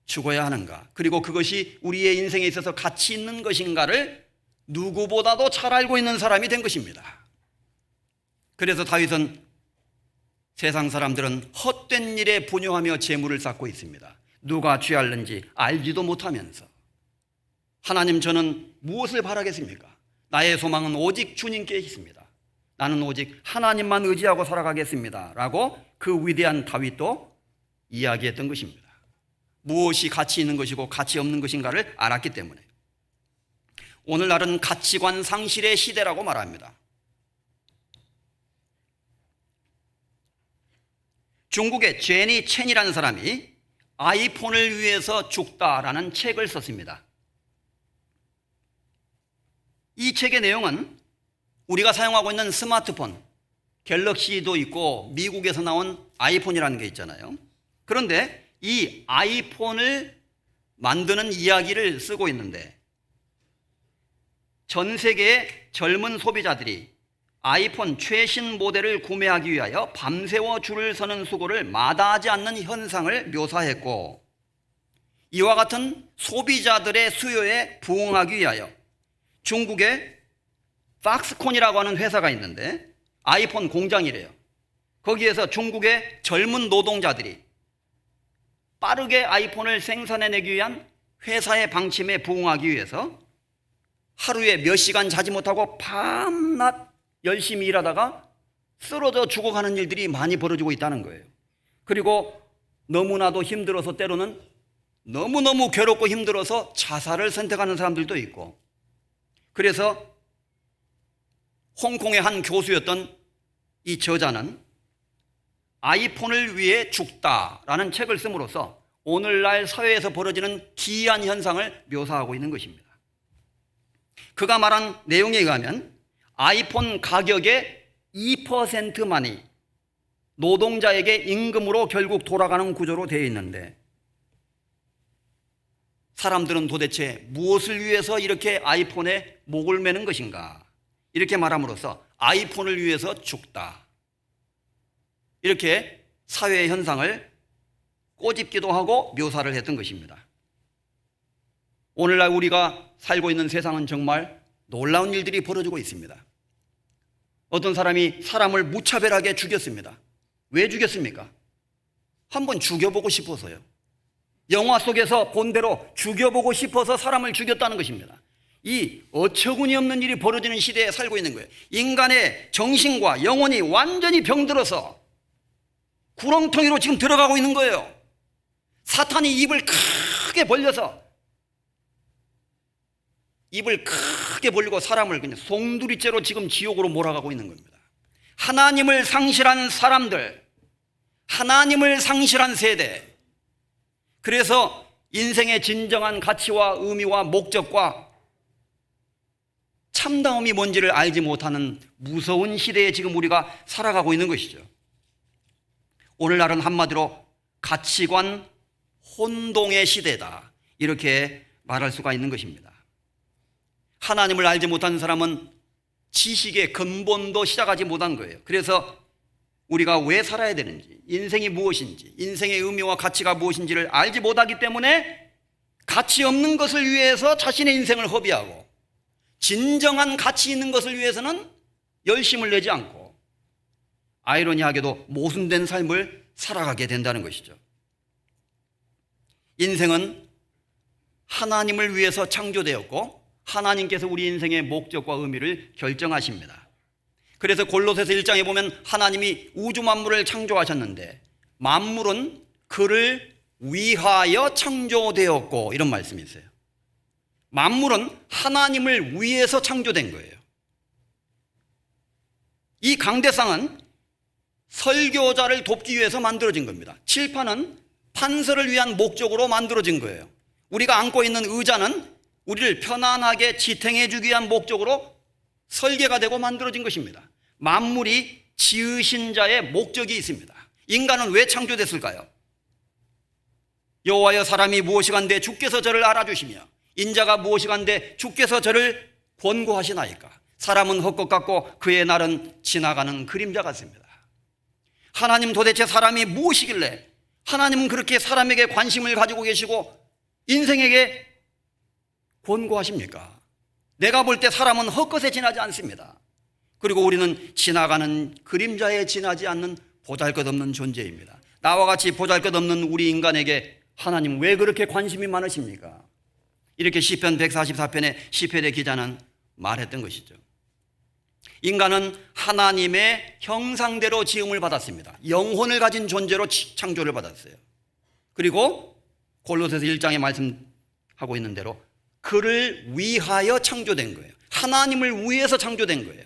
죽어야 하는가, 그리고 그것이 우리의 인생에 있어서 가치 있는 것인가를 누구보다도 잘 알고 있는 사람이 된 것입니다. 그래서 다윗은 세상 사람들은 헛된 일에 분효하며 재물을 쌓고 있습니다. 누가 취할는지 알지도 못하면서. 하나님, 저는 무엇을 바라겠습니까? 나의 소망은 오직 주님께 있습니다. 나는 오직 하나님만 의지하고 살아가겠습니다. 라고 그 위대한 다윗도 이야기했던 것입니다. 무엇이 가치 있는 것이고 가치 없는 것인가를 알았기 때문에. 오늘날은 가치관 상실의 시대라고 말합니다. 중국의 제니 첸이라는 사람이 아이폰을 위해서 죽다라는 책을 썼습니다. 이 책의 내용은 우리가 사용하고 있는 스마트폰, 갤럭시도 있고 미국에서 나온 아이폰이라는 게 있잖아요. 그런데 이 아이폰을 만드는 이야기를 쓰고 있는데, 전 세계의 젊은 소비자들이 아이폰 최신 모델을 구매하기 위하여 밤새워 줄을 서는 수고를 마다하지 않는 현상을 묘사했고, 이와 같은 소비자들의 수요에 부응하기 위하여 중국의 팍스콘이라고 하는 회사가 있는데 아이폰 공장이래요. 거기에서 중국의 젊은 노동자들이 빠르게 아이폰을 생산해내기 위한 회사의 방침에 부응하기 위해서 하루에 몇 시간 자지 못하고 밤낮 열심히 일하다가 쓰러져 죽어가는 일들이 많이 벌어지고 있다는 거예요. 그리고 너무나도 힘들어서, 때로는 너무너무 괴롭고 힘들어서 자살을 선택하는 사람들도 있고, 그래서 홍콩의 한 교수였던 이 저자는 아이폰을 위해 죽다라는 책을 씀으로써 오늘날 사회에서 벌어지는 기이한 현상을 묘사하고 있는 것입니다. 그가 말한 내용에 의하면 아이폰 가격의 2%만이 노동자에게 임금으로 결국 돌아가는 구조로 되어 있는데, 사람들은 도대체 무엇을 위해서 이렇게 아이폰에 목을 매는 것인가? 이렇게 말함으로써 아이폰을 위해서 죽다, 이렇게 사회의 현상을 꼬집기도 하고 묘사를 했던 것입니다. 오늘날 우리가 살고 있는 세상은 정말 놀라운 일들이 벌어지고 있습니다. 어떤 사람이 사람을 무차별하게 죽였습니다. 왜 죽였습니까? 한번 죽여보고 싶어서요. 영화 속에서 본 대로 죽여보고 싶어서 사람을 죽였다는 것입니다. 이 어처구니 없는 일이 벌어지는 시대에 살고 있는 거예요. 인간의 정신과 영혼이 완전히 병들어서 구렁텅이로 지금 들어가고 있는 거예요. 사탄이 입을 크게 벌려서 입을 크게 벌리고 사람을 그냥 송두리째로 지금 지옥으로 몰아가고 있는 겁니다. 하나님을 상실한 사람들, 하나님을 상실한 세대, 그래서 인생의 진정한 가치와 의미와 목적과 참다움이 뭔지를 알지 못하는 무서운 시대에 지금 우리가 살아가고 있는 것이죠. 오늘날은 한마디로 가치관 혼동의 시대다, 이렇게 말할 수가 있는 것입니다. 하나님을 알지 못한 사람은 지식의 근본도 시작하지 못한 거예요. 그래서 우리가 왜 살아야 되는지, 인생이 무엇인지, 인생의 의미와 가치가 무엇인지를 알지 못하기 때문에 가치 없는 것을 위해서 자신의 인생을 허비하고 진정한 가치 있는 것을 위해서는 열심을 내지 않고 아이러니하게도 모순된 삶을 살아가게 된다는 것이죠. 인생은 하나님을 위해서 창조되었고 하나님께서 우리 인생의 목적과 의미를 결정하십니다. 그래서 골로새서 1장에 보면 하나님이 우주 만물을 창조하셨는데 만물은 그를 위하여 창조되었고, 이런 말씀이 있어요. 만물은 하나님을 위해서 창조된 거예요. 이 강대상은 설교자를 돕기 위해서 만들어진 겁니다. 칠판은 판서를 위한 목적으로 만들어진 거예요. 우리가 앉고 있는 의자는 우리를 편안하게 지탱해 주기 위한 목적으로 설계가 되고 만들어진 것입니다. 만물이 지으신 자의 목적이 있습니다. 인간은 왜 창조됐을까요? 여호와여, 사람이 무엇이간데 주께서 저를 알아주시며 인자가 무엇이간데 주께서 저를 권고하시나이까. 사람은 헛것 같고 그의 날은 지나가는 그림자 같습니다. 하나님, 도대체 사람이 무엇이길래 하나님은 그렇게 사람에게 관심을 가지고 계시고 인생에게 권고하십니까? 내가 볼 때 사람은 헛것에 지나지 않습니다. 그리고 우리는 지나가는 그림자에 지나지 않는 보잘것없는 존재입니다. 나와 같이 보잘것없는 우리 인간에게 하나님 왜 그렇게 관심이 많으십니까? 이렇게 시편 144편의 시편의 기자는 말했던 것이죠. 인간은 하나님의 형상대로 지음을 받았습니다. 영혼을 가진 존재로 창조를 받았어요. 그리고 골로새서 1장에 말씀하고 있는 대로 그를 위하여 창조된 거예요. 하나님을 위해서 창조된 거예요.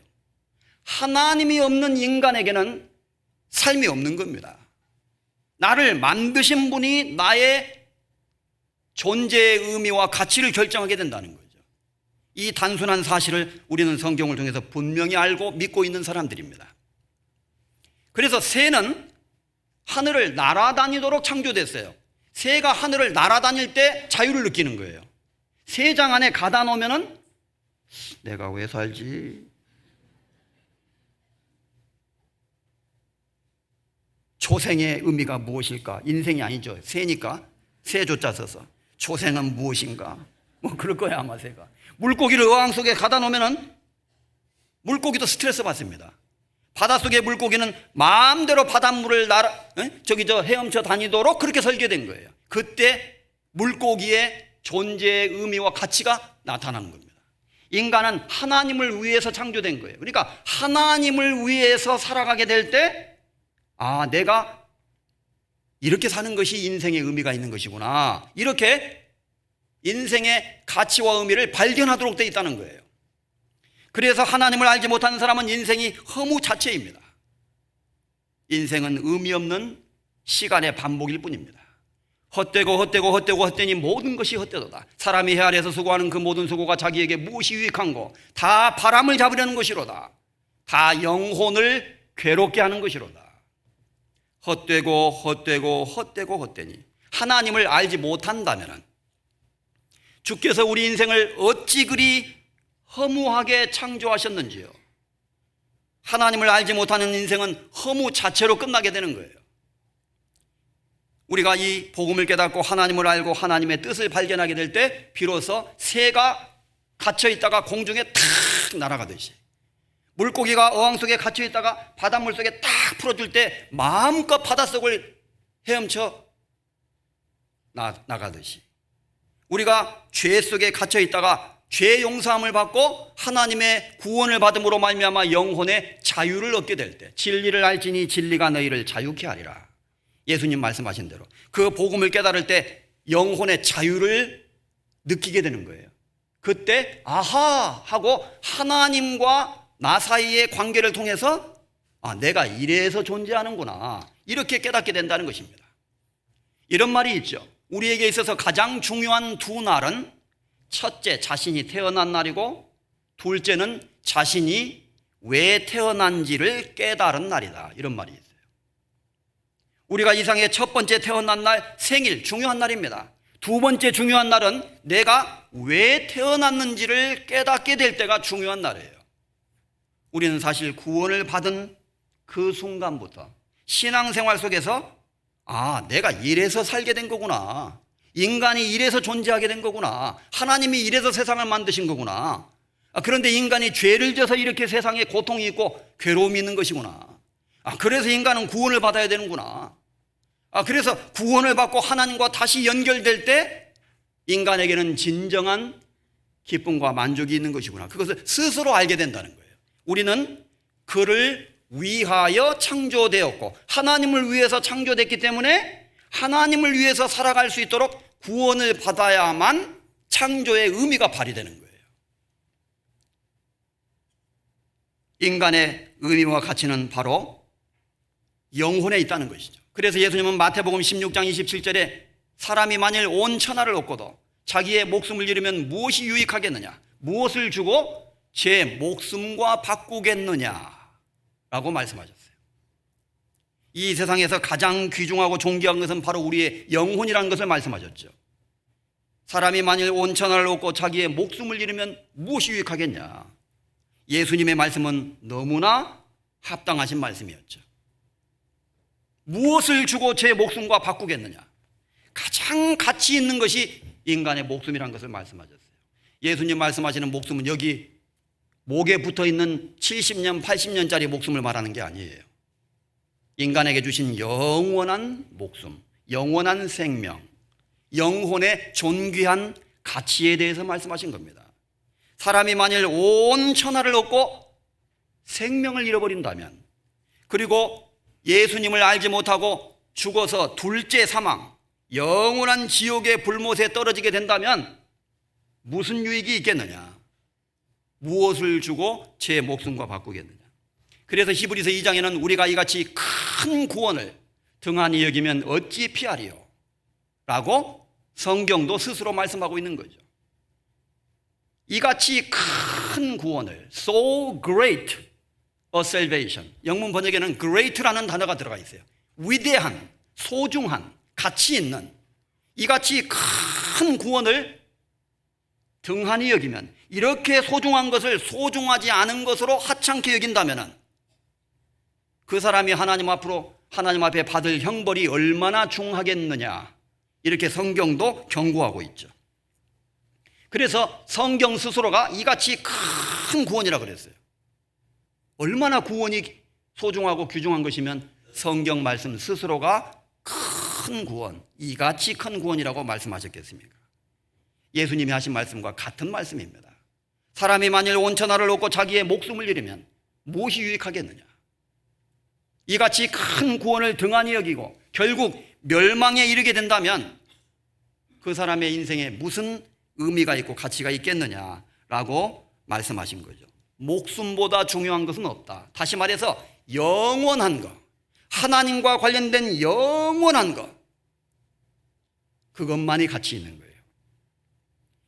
하나님이 없는 인간에게는 삶이 없는 겁니다. 나를 만드신 분이 나의 존재의 의미와 가치를 결정하게 된다는 거죠. 이 단순한 사실을 우리는 성경을 통해서 분명히 알고 믿고 있는 사람들입니다. 그래서 새는 하늘을 날아다니도록 창조됐어요. 새가 하늘을 날아다닐 때 자유를 느끼는 거예요. 새장 안에 가다 놓으면은 내가 왜 살지? 초생의 의미가 무엇일까? 인생이 아니죠. 새니까 새조자 써서 초생은 무엇인가? 뭐 그럴 거야 아마 새가. 물고기를 어항 속에 가다 놓으면은 물고기도 스트레스 받습니다. 바닷속의 물고기는 마음대로 바닷물을 헤엄쳐 다니도록 그렇게 설계된 거예요. 그때 물고기의 존재의 의미와 가치가 나타나는 겁니다. 인간은 하나님을 위해서 창조된 거예요. 그러니까 하나님을 위해서 살아가게 될 때 내가 이렇게 사는 것이 인생의 의미가 있는 것이구나, 이렇게 인생의 가치와 의미를 발견하도록 되어 있다는 거예요. 그래서 하나님을 알지 못하는 사람은 인생이 허무 자체입니다. 인생은 의미 없는 시간의 반복일 뿐입니다. 헛되니 모든 것이 헛되도다. 사람이 해 아래에서 수고하는 그 모든 수고가 자기에게 무엇이 유익한고 다 바람을 잡으려는 것이로다. 다 영혼을 괴롭게 하는 것이로다. 헛되니 하나님을 알지 못한다면 주께서 우리 인생을 어찌 그리 허무하게 창조하셨는지요. 하나님을 알지 못하는 인생은 허무 자체로 끝나게 되는 거예요. 우리가 이 복음을 깨닫고 하나님을 알고 하나님의 뜻을 발견하게 될 때 비로소 새가 갇혀 있다가 공중에 탁 날아가듯이, 물고기가 어항 속에 갇혀 있다가 바닷물 속에 딱 풀어줄 때 마음껏 바닷속을 헤엄쳐 나가듯이 우리가 죄 속에 갇혀 있다가 죄 용서함을 받고 하나님의 구원을 받음으로 말미암아 영혼의 자유를 얻게 될 때 진리를 알지니 진리가 너희를 자유케 하리라. 예수님 말씀하신 대로 그 복음을 깨달을 때 영혼의 자유를 느끼게 되는 거예요. 그때 아하 하고 하나님과 나 사이의 관계를 통해서 내가 이래서 존재하는구나 이렇게 깨닫게 된다는 것입니다. 이런 말이 있죠. 우리에게 있어서 가장 중요한 두 날은 첫째 자신이 태어난 날이고 둘째는 자신이 왜 태어난지를 깨달은 날이다. 이런 말이 있어요. 우리가 이 세상에 첫 번째 태어난 날 생일 중요한 날입니다. 두 번째 중요한 날은 내가 왜 태어났는지를 깨닫게 될 때가 중요한 날이에요. 우리는 사실 구원을 받은 그 순간부터 신앙생활 속에서 내가 이래서 살게 된 거구나. 인간이 이래서 존재하게 된 거구나. 하나님이 이래서 세상을 만드신 거구나. 그런데 인간이 죄를 져서 이렇게 세상에 고통이 있고 괴로움이 있는 것이구나. 그래서 인간은 구원을 받아야 되는구나. 그래서 구원을 받고 하나님과 다시 연결될 때 인간에게는 진정한 기쁨과 만족이 있는 것이구나. 그것을 스스로 알게 된다는 거예요. 우리는 그를 위하여 창조되었고 하나님을 위해서 창조됐기 때문에 하나님을 위해서 살아갈 수 있도록 구원을 받아야만 창조의 의미가 발휘되는 거예요. 인간의 의미와 가치는 바로 영혼에 있다는 것이죠. 그래서 예수님은 마태복음 16장 27절에 사람이 만일 온 천하를 얻고도 자기의 목숨을 잃으면 무엇이 유익하겠느냐? 무엇을 주고 제 목숨과 바꾸겠느냐? 라고 말씀하셨어요. 이 세상에서 가장 귀중하고 존귀한 것은 바로 우리의 영혼이라는 것을 말씀하셨죠. 사람이 만일 온 천하를 얻고 자기의 목숨을 잃으면 무엇이 유익하겠냐? 예수님의 말씀은 너무나 합당하신 말씀이었죠. 무엇을 주고 제 목숨과 바꾸겠느냐? 가장 가치 있는 것이 인간의 목숨이라는 것을 말씀하셨어요. 예수님 말씀하시는 목숨은 여기 목에 붙어 있는 70년, 80년짜리 목숨을 말하는 게 아니에요. 인간에게 주신 영원한 목숨, 영원한 생명, 영혼의 존귀한 가치에 대해서 말씀하신 겁니다. 사람이 만일 온 천하를 얻고 생명을 잃어버린다면, 그리고 예수님을 알지 못하고 죽어서 둘째 사망, 영원한 지옥의 불못에 떨어지게 된다면 무슨 유익이 있겠느냐? 무엇을 주고 제 목숨과 바꾸겠느냐? 그래서 히브리서 2장에는 우리가 이같이 큰 구원을 등한히 여기면 어찌 피하리요? 라고 성경도 스스로 말씀하고 있는 거죠. 이같이 큰 구원을, so great a salvation, 영문 번역에는 great라는 단어가 들어가 있어요. 위대한, 소중한, 가치 있는 이같이 큰 구원을 등한히 여기면, 이렇게 소중한 것을 소중하지 않은 것으로 하찮게 여긴다면 그 사람이 하나님 앞에 받을 형벌이 얼마나 중하겠느냐, 이렇게 성경도 경고하고 있죠. 그래서 성경 스스로가 이같이 큰 구원이라고 그랬어요. 얼마나 구원이 소중하고 귀중한 것이면 성경 말씀 스스로가 큰 구원, 이같이 큰 구원이라고 말씀하셨겠습니까? 예수님이 하신 말씀과 같은 말씀입니다. 사람이 만일 온 천하를 얻고 자기의 목숨을 잃으면 무엇이 유익하겠느냐? 이같이 큰 구원을 등한히 여기고 결국 멸망에 이르게 된다면 그 사람의 인생에 무슨 의미가 있고 가치가 있겠느냐라고 말씀하신 거죠. 목숨보다 중요한 것은 없다. 다시 말해서 영원한 것, 하나님과 관련된 영원한 것, 그것만이 가치 있는 거예요.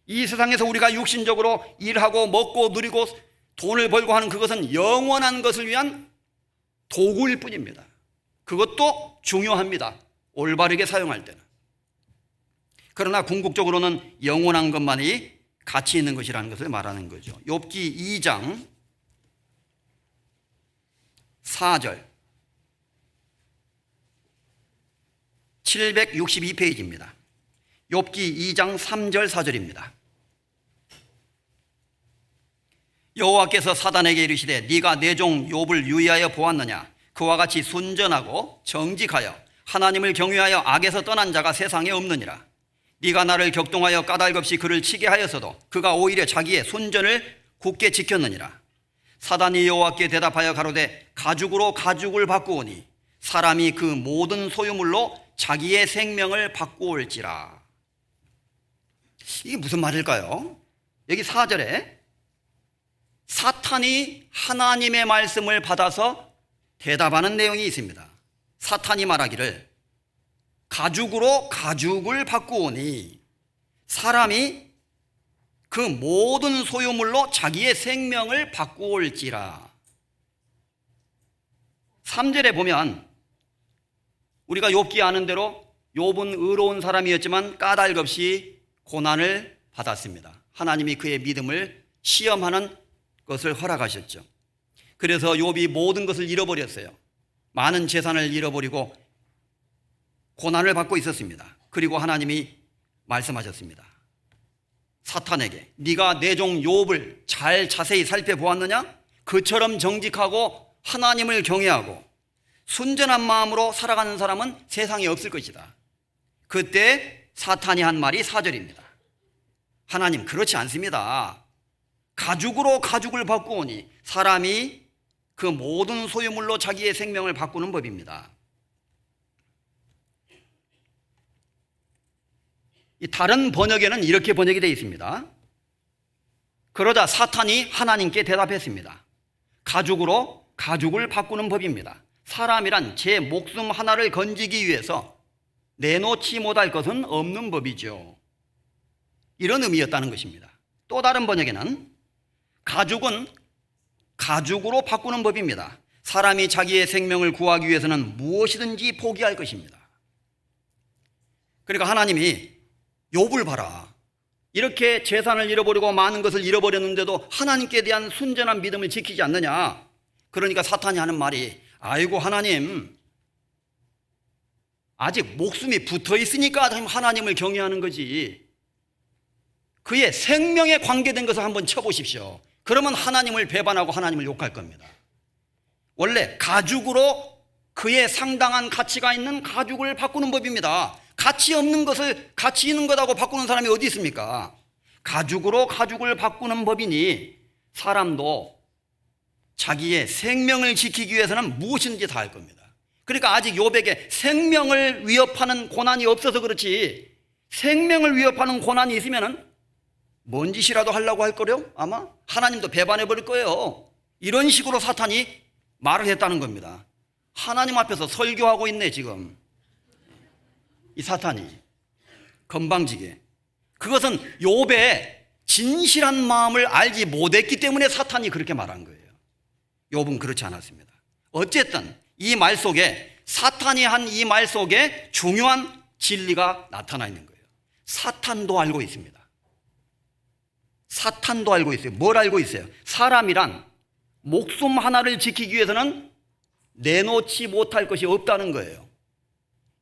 이 세상에서 우리가 육신적으로 일하고 먹고 누리고 돈을 벌고 하는 그것은 영원한 것을 위한 도구일 뿐입니다. 그것도 중요합니다. 올바르게 사용할 때는. 그러나 궁극적으로는 영원한 것만이 가치 있는 것이라는 것을 말하는 거죠. 욥기 2장 4절 762페이지입니다. 욥기 2장 3절 4절입니다. 여호와께서 사단에게 이르시되 네가 내 종 욥을 유의하여 보았느냐? 그와 같이 순전하고 정직하여 하나님을 경외하여 악에서 떠난 자가 세상에 없느니라. 네가 나를 격동하여 까닭없이 그를 치게 하였어도 그가 오히려 자기의 손전을 굳게 지켰느니라. 사단이 여호와께 대답하여 가로되 가죽으로 가죽을 바꾸오니 사람이 그 모든 소유물로 자기의 생명을 바꾸올지라. 이게 무슨 말일까요? 여기 4절에 사탄이 하나님의 말씀을 받아서 대답하는 내용이 있습니다. 사탄이 말하기를 가죽으로 가죽을 바꾸오니 사람이 그 모든 소유물로 자기의 생명을 바꾸올지라. 3절에 보면 우리가 욥기 아는 대로 욥은 의로운 사람이었지만 까닭없이 고난을 받았습니다. 하나님이 그의 믿음을 시험하는 것을 허락하셨죠. 그래서 욥이 모든 것을 잃어버렸어요. 많은 재산을 잃어버리고 고난을 받고 있었습니다. 그리고 하나님이 말씀하셨습니다. 사탄에게 네가 내 종 욥을 잘 자세히 살펴보았느냐? 그처럼 정직하고 하나님을 경외하고 순전한 마음으로 살아가는 사람은 세상에 없을 것이다. 그때 사탄이 한 말이 4절입니다. 하나님 그렇지 않습니다. 가죽으로 가죽을 바꾸오니 사람이 그 모든 소유물로 자기의 생명을 바꾸는 법입니다. 이 다른 번역에는 이렇게 번역이 되어 있습니다. 그러자 사탄이 하나님께 대답했습니다. 가죽으로 가죽을 바꾸는 법입니다. 사람이란 제 목숨 하나를 건지기 위해서 내놓지 못할 것은 없는 법이죠. 이런 의미였다는 것입니다. 또 다른 번역에는 가죽은 가죽으로 바꾸는 법입니다. 사람이 자기의 생명을 구하기 위해서는 무엇이든지 포기할 것입니다. 그러니까 하나님이 욥을 봐라. 이렇게 재산을 잃어버리고 많은 것을 잃어버렸는데도 하나님께 대한 순전한 믿음을 지키지 않느냐. 그러니까 사탄이 하는 말이 아이고 하나님 아직 목숨이 붙어 있으니까 하나님을 경외하는 거지. 그의 생명에 관계된 것을 한번 쳐보십시오. 그러면 하나님을 배반하고 하나님을 욕할 겁니다. 원래 가죽으로 그의 상당한 가치가 있는 가죽을 바꾸는 법입니다. 가치 없는 것을 가치 있는 것하고 바꾸는 사람이 어디 있습니까? 가죽으로 가죽을 바꾸는 법이니 사람도 자기의 생명을 지키기 위해서는 무엇인지 다 할 겁니다. 그러니까 아직 욥에게 생명을 위협하는 고난이 없어서 그렇지, 생명을 위협하는 고난이 있으면은 뭔 짓이라도 하려고 할 거요? 아마 하나님도 배반해 버릴 거예요. 이런 식으로 사탄이 말을 했다는 겁니다. 하나님 앞에서 설교하고 있네 지금 이 사탄이 건방지게. 그것은 욥의 진실한 마음을 알지 못했기 때문에 사탄이 그렇게 말한 거예요. 욥은 그렇지 않았습니다. 어쨌든 이 말 속에, 사탄이 한 이 말 속에 중요한 진리가 나타나 있는 거예요. 사탄도 알고 있습니다. 사탄도 알고 있어요. 뭘 알고 있어요? 사람이란 목숨 하나를 지키기 위해서는 내놓지 못할 것이 없다는 거예요.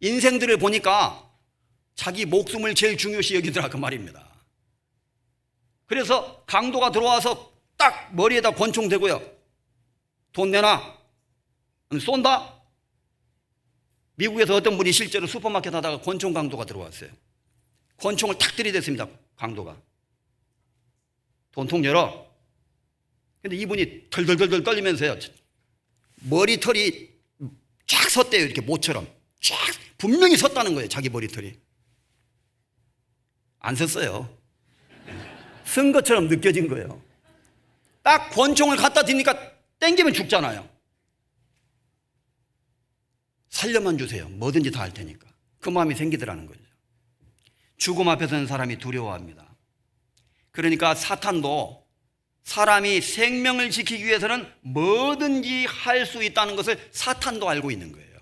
인생들을 보니까 자기 목숨을 제일 중요시 여기더라 그 말입니다. 그래서 강도가 들어와서 딱 머리에다 권총 대고요, 돈 내놔, 쏜다. 미국에서 어떤 분이 실제로 슈퍼마켓 하다가 권총 강도가 들어왔어요. 권총을 탁 들이댔습니다. 강도가 돈통 열어. 근데 이분이 덜덜덜 떨리면서요, 머리털이 쫙 섰대요. 이렇게 모처럼 쫙 분명히 섰다는 거예요. 자기 머리털이 안 섰어요. 쓴 것처럼 느껴진 거예요. 딱 권총을 갖다 대니까 땡기면 죽잖아요. 살려만 주세요. 뭐든지 다 할 테니까. 그 마음이 생기더라는 거죠. 죽음 앞에서는 사람이 두려워합니다. 그러니까 사탄도 사람이 생명을 지키기 위해서는 뭐든지 할 수 있다는 것을 사탄도 알고 있는 거예요.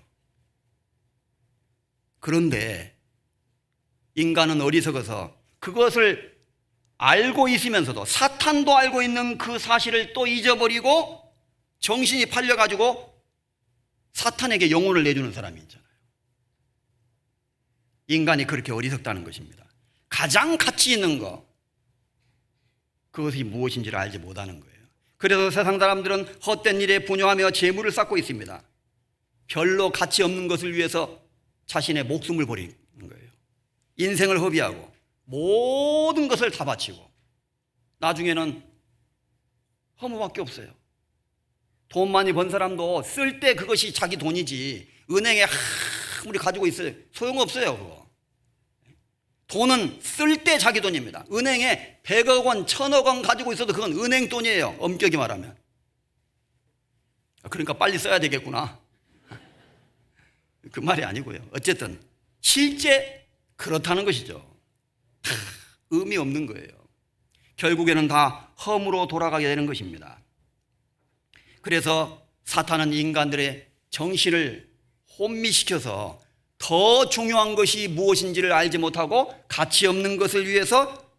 그런데 인간은 어리석어서 그것을 알고 있으면서도, 사탄도 알고 있는 그 사실을 또 잊어버리고 정신이 팔려가지고 사탄에게 영혼을 내주는 사람이 있잖아요. 인간이 그렇게 어리석다는 것입니다. 가장 가치 있는 것, 그것이 무엇인지를 알지 못하는 거예요. 그래서 세상 사람들은 헛된 일에 분요하며 재물을 쌓고 있습니다. 별로 가치 없는 것을 위해서 자신의 목숨을 버리는 거예요. 인생을 허비하고 모든 것을 다 바치고 나중에는 허무밖에 없어요. 돈 많이 번 사람도 쓸 때 그것이 자기 돈이지 은행에 아무리 가지고 있어요 소용없어요. 그거. 돈은 쓸 때 자기 돈입니다. 은행에 100억 원, 1000억 원 가지고 있어도 그건 은행 돈이에요. 엄격히 말하면. 그러니까 빨리 써야 되겠구나. 그 말이 아니고요. 어쨌든 실제 그렇다는 것이죠. 의미 없는 거예요. 결국에는 다 험으로 돌아가게 되는 것입니다. 그래서 사탄은 인간들의 정신을 혼미시켜서 더 중요한 것이 무엇인지를 알지 못하고 가치 없는 것을 위해서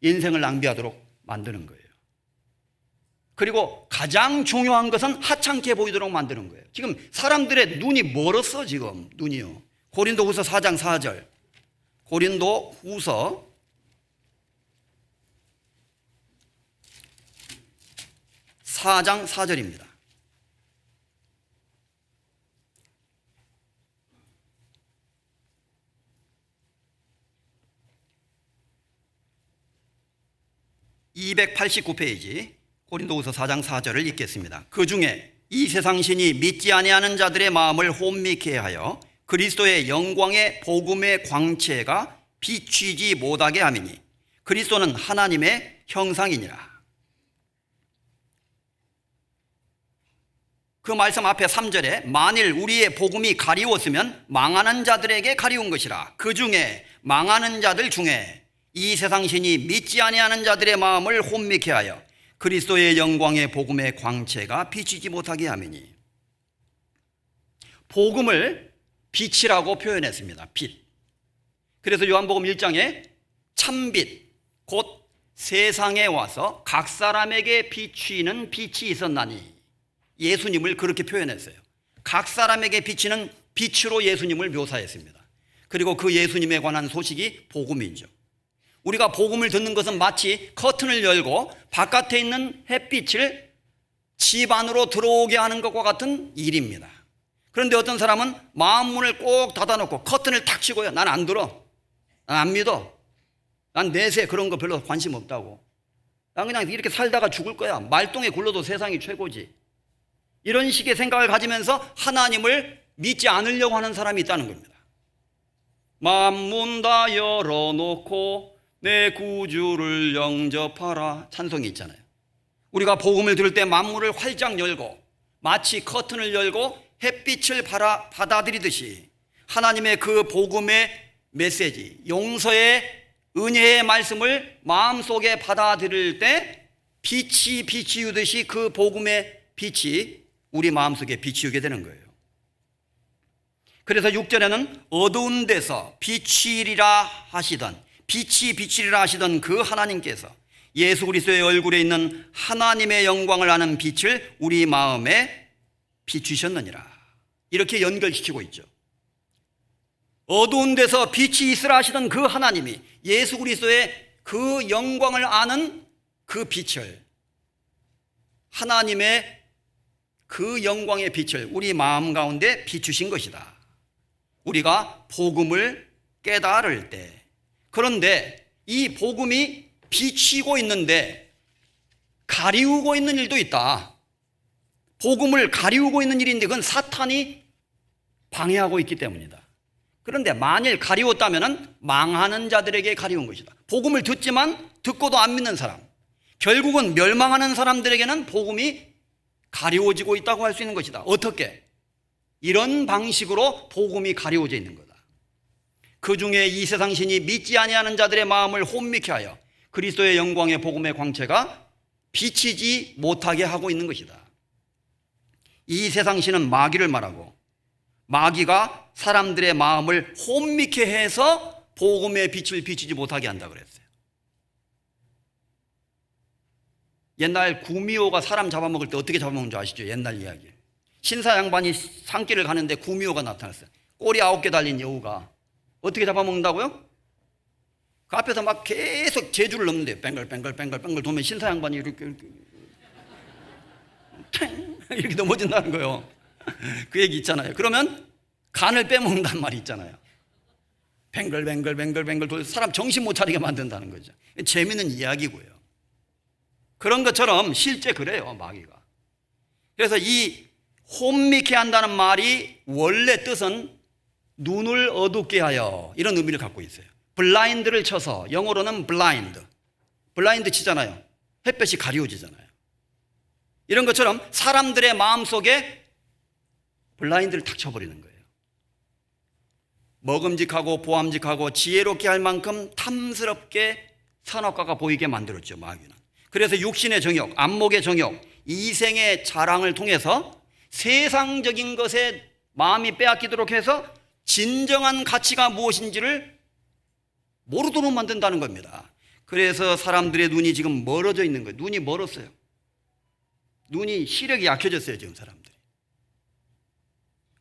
인생을 낭비하도록 만드는 거예요. 그리고 가장 중요한 것은 하찮게 보이도록 만드는 거예요. 지금 사람들의 눈이 멀었어. 지금 눈이요. 고린도후서 4장 4절. 고린도후서 4장 4절입니다. (289페이지) 고린도후서 4장 4절을 읽겠습니다. 그 중에 이 세상 신이 믿지 아니하는 자들의 마음을 혼미케 하여 그리스도의 영광의 복음의 광채가 비추지 못하게 함이니 그리스도는 하나님의 형상이니라. 그 말씀 앞에 3절에 만일 우리의 복음이 가리웠으면 망하는 자들에게 가리운 것이라. 그 중에 망하는 자들 중에 이 세상 신이 믿지 아니하는 자들의 마음을 혼미케 하여 그리스도의 영광의 복음의 광채가 비치지 못하게 함이니. 복음을 빛이라고 표현했습니다. 빛. 그래서 요한복음 1장에 참빛 곧 세상에 와서 각 사람에게 비추이는 빛이 있었나니 예수님을 그렇게 표현했어요. 각 사람에게 비치는 빛으로 예수님을 묘사했습니다. 그리고 그 예수님에 관한 소식이 복음이죠. 우리가 복음을 듣는 것은 마치 커튼을 열고 바깥에 있는 햇빛을 집 안으로 들어오게 하는 것과 같은 일입니다. 그런데 어떤 사람은 마음 문을 꼭 닫아놓고 커튼을 탁 치고요. 난 안 들어. 난 안 믿어. 난 내세 그런 거 별로 관심 없다고. 난 그냥 이렇게 살다가 죽을 거야. 말똥에 굴러도 세상이 최고지. 이런 식의 생각을 가지면서 하나님을 믿지 않으려고 하는 사람이 있다는 겁니다. 만문 다 열어놓고 내 구주를 영접하라 찬송이 있잖아요. 우리가 복음을 들을 때 만문을 활짝 열고 마치 커튼을 열고 햇빛을 받아들이듯이 하나님의 그 복음의 메시지, 용서의 은혜의 말씀을 마음속에 받아들일 때 빛이 비치우듯이 그 복음의 빛이 우리 마음속에 비치우게 되는 거예요. 그래서 6절에는 어두운 데서 비치리라 하시던 빛이 비치리라 하시던 그 하나님께서 예수 그리스도의 얼굴에 있는 하나님의 영광을 아는 빛을 우리 마음에 비추셨느니라. 이렇게 연결시키고 있죠. 어두운 데서 빛이 있으라 하시던 그 하나님이 예수 그리스도의 그 영광을 아는 그 빛을, 하나님의 그 영광의 빛을 우리 마음 가운데 비추신 것이다. 우리가 복음을 깨달을 때. 그런데 이 복음이 비치고 있는데 가리우고 있는 일도 있다. 복음을 가리우고 있는 일인데 그건 사탄이 방해하고 있기 때문이다. 그런데 만일 가리웠다면 망하는 자들에게 가리운 것이다. 복음을 듣지만 듣고도 안 믿는 사람, 결국은 멸망하는 사람들에게는 복음이 가리워지고 있다고 할 수 있는 것이다. 어떻게? 이런 방식으로 복음이 가리워져 있는 거다. 그 중에 이 세상 신이 믿지 아니하는 자들의 마음을 혼미케 하여 그리스도의 영광의 복음의 광채가 비치지 못하게 하고 있는 것이다. 이 세상 신은 마귀를 말하고 마귀가 사람들의 마음을 혼미케 해서 복음의 빛을 비치지 못하게 한다 그랬어요. 옛날 구미호가 사람 잡아먹을 때 어떻게 잡아먹는 줄 아시죠? 옛날 이야기. 신사 양반이 산길을 가는데 구미호가 나타났어요. 꼬리 9개 달린 여우가. 어떻게 잡아먹는다고요? 그 앞에서 막 계속 제주를 넘는데요. 뱅글뱅글 돌면 신사 양반이 이렇게 이렇게 넘어진다는 거예요. 그 얘기 있잖아요. 그러면 간을 빼먹는단 말이 있잖아요. 뱅글뱅글 돌 사람 정신 못 차리게 만든다는 거죠. 재미있는 이야기고요. 그런 것처럼 실제 그래요, 마귀가. 그래서 이 혼미케 한다는 말이 원래 뜻은 눈을 어둡게 하여, 이런 의미를 갖고 있어요. 블라인드를 쳐서, 영어로는 블라인드 치잖아요. 햇볕이 가리워지잖아요. 이런 것처럼 사람들의 마음속에 블라인드를 탁 쳐버리는 거예요. 먹음직하고 보암직하고 지혜롭게 할 만큼 탐스럽게 선악과가 보이게 만들었죠, 마귀는. 그래서 육신의 정욕, 안목의 정욕, 이생의 자랑을 통해서 세상적인 것에 마음이 빼앗기도록 해서 진정한 가치가 무엇인지를 모르도록 만든다는 겁니다. 그래서 사람들의 눈이 지금 멀어져 있는 거예요. 눈이 멀었어요. 눈이 시력이 약해졌어요, 지금 사람들이.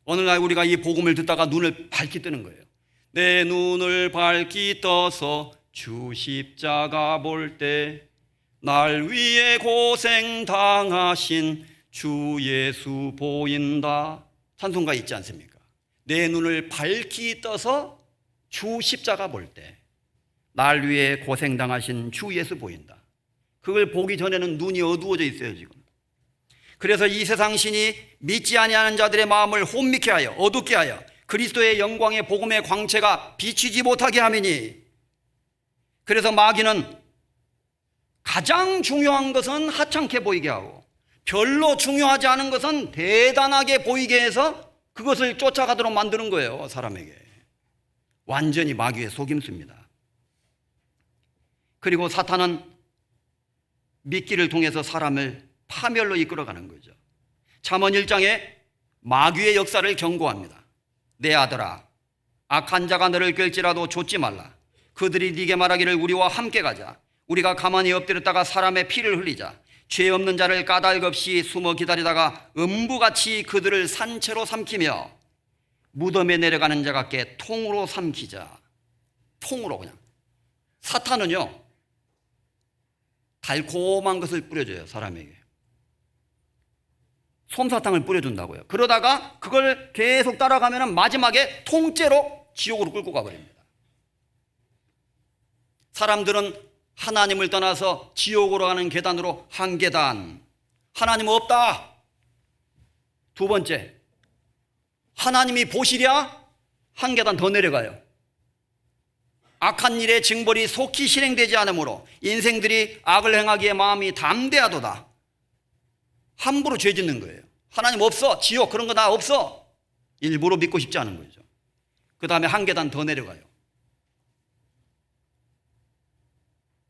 어느 날 우리가 이 복음을 듣다가 눈을 밝히 뜨는 거예요. 내 눈을 밝히 떠서 주 십자가 볼 때 날 위해 고생 당하신 주 예수 보인다. 찬송가 있지 않습니까? 내 눈을 밝히 떠서 주 십자가 볼 때 날 위해 고생 당하신 주 예수 보인다. 그걸 보기 전에는 눈이 어두워져 있어요, 지금. 그래서 이 세상 신이 믿지 아니하는 자들의 마음을 혼미케 하여, 어둡게 하여 그리스도의 영광의 복음의 광채가 비치지 못하게 하미니, 그래서 마귀는 가장 중요한 것은 하찮게 보이게 하고 별로 중요하지 않은 것은 대단하게 보이게 해서 그것을 쫓아가도록 만드는 거예요, 사람에게. 완전히 마귀의 속임수입니다. 그리고 사탄은 미끼를 통해서 사람을 파멸로 이끌어가는 거죠. 잠언 1장에 마귀의 역사를 경고합니다. 내 아들아, 악한 자가 너를 꿰을지라도 좇지 말라. 그들이 네게 말하기를 우리와 함께 가자. 우리가 가만히 엎드렸다가 사람의 피를 흘리자. 죄 없는 자를 까닭없이 숨어 기다리다가 음부같이 그들을 산채로 삼키며 무덤에 내려가는 자 같게 통으로 삼키자. 통으로 그냥. 사탄은요, 달콤한 것을 뿌려줘요, 사람에게. 솜사탕을 뿌려준다고요. 그러다가 그걸 계속 따라가면 마지막에 통째로 지옥으로 끌고 가버립니다. 사람들은 하나님을 떠나서 지옥으로 가는 계단으로 한 계단, 하나님 없다. 두 번째, 하나님이 보시랴, 한 계단 더 내려가요. 악한 일의 징벌이 속히 실행되지 않으므로 인생들이 악을 행하기에 마음이 담대하도다. 함부로 죄 짓는 거예요. 하나님 없어, 지옥 그런 거 다 없어. 일부러 믿고 싶지 않은 거죠. 그 다음에 한 계단 더 내려가요.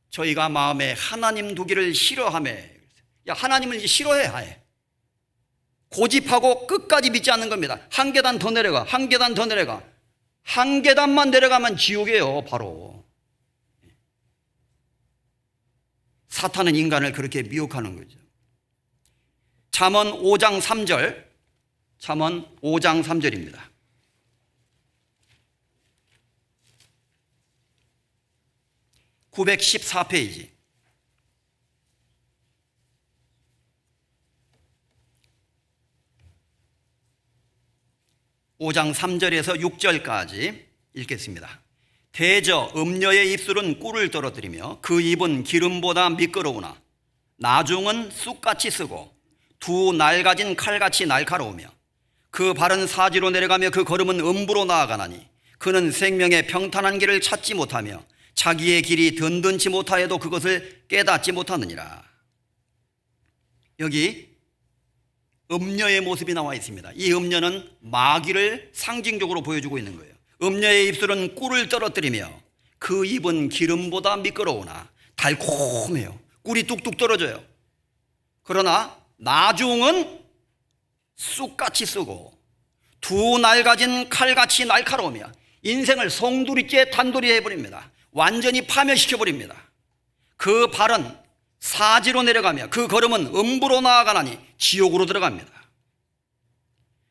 저희가 마음에 하나님 두기를 싫어하매. 야, 하나님을 이제 싫어해, 아예. 고집하고 끝까지 믿지 않는 겁니다. 한 계단 더 내려가, 한 계단 더 내려가. 한 계단만 내려가면 지옥이에요, 바로. 사탄은 인간을 그렇게 미혹하는 거죠. 잠언 5장 3절, 잠언 5장 3절입니다. (914페이지) 5장 3절에서 6절까지 읽겠습니다. 대저 음녀의 입술은 꿀을 떨어뜨리며 그 입은 기름보다 미끄러우나 나중은 쑥같이 쓰고 두 낡아진 칼같이 날카로우며 그 발은 사지로 내려가며 그 걸음은 음부로 나아가나니 그는 생명의 평탄한 길을 찾지 못하며 자기의 길이 든든치 못하여도 그것을 깨닫지 못하느니라. 여기 음녀의 모습이 나와 있습니다. 이 음녀는 마귀를 상징적으로 보여주고 있는 거예요. 음녀의 입술은 꿀을 떨어뜨리며 그 입은 기름보다 미끄러우나 달콤해요. 꿀이 뚝뚝 떨어져요. 그러나 나중은 쑥같이 쓰고 두 낡아진 칼같이 날카로우며 인생을 송두리째 단돌이 해버립니다. 완전히 파멸시켜버립니다. 그 발은 사지로 내려가며 그 걸음은 음부로 나아가나니 지옥으로 들어갑니다.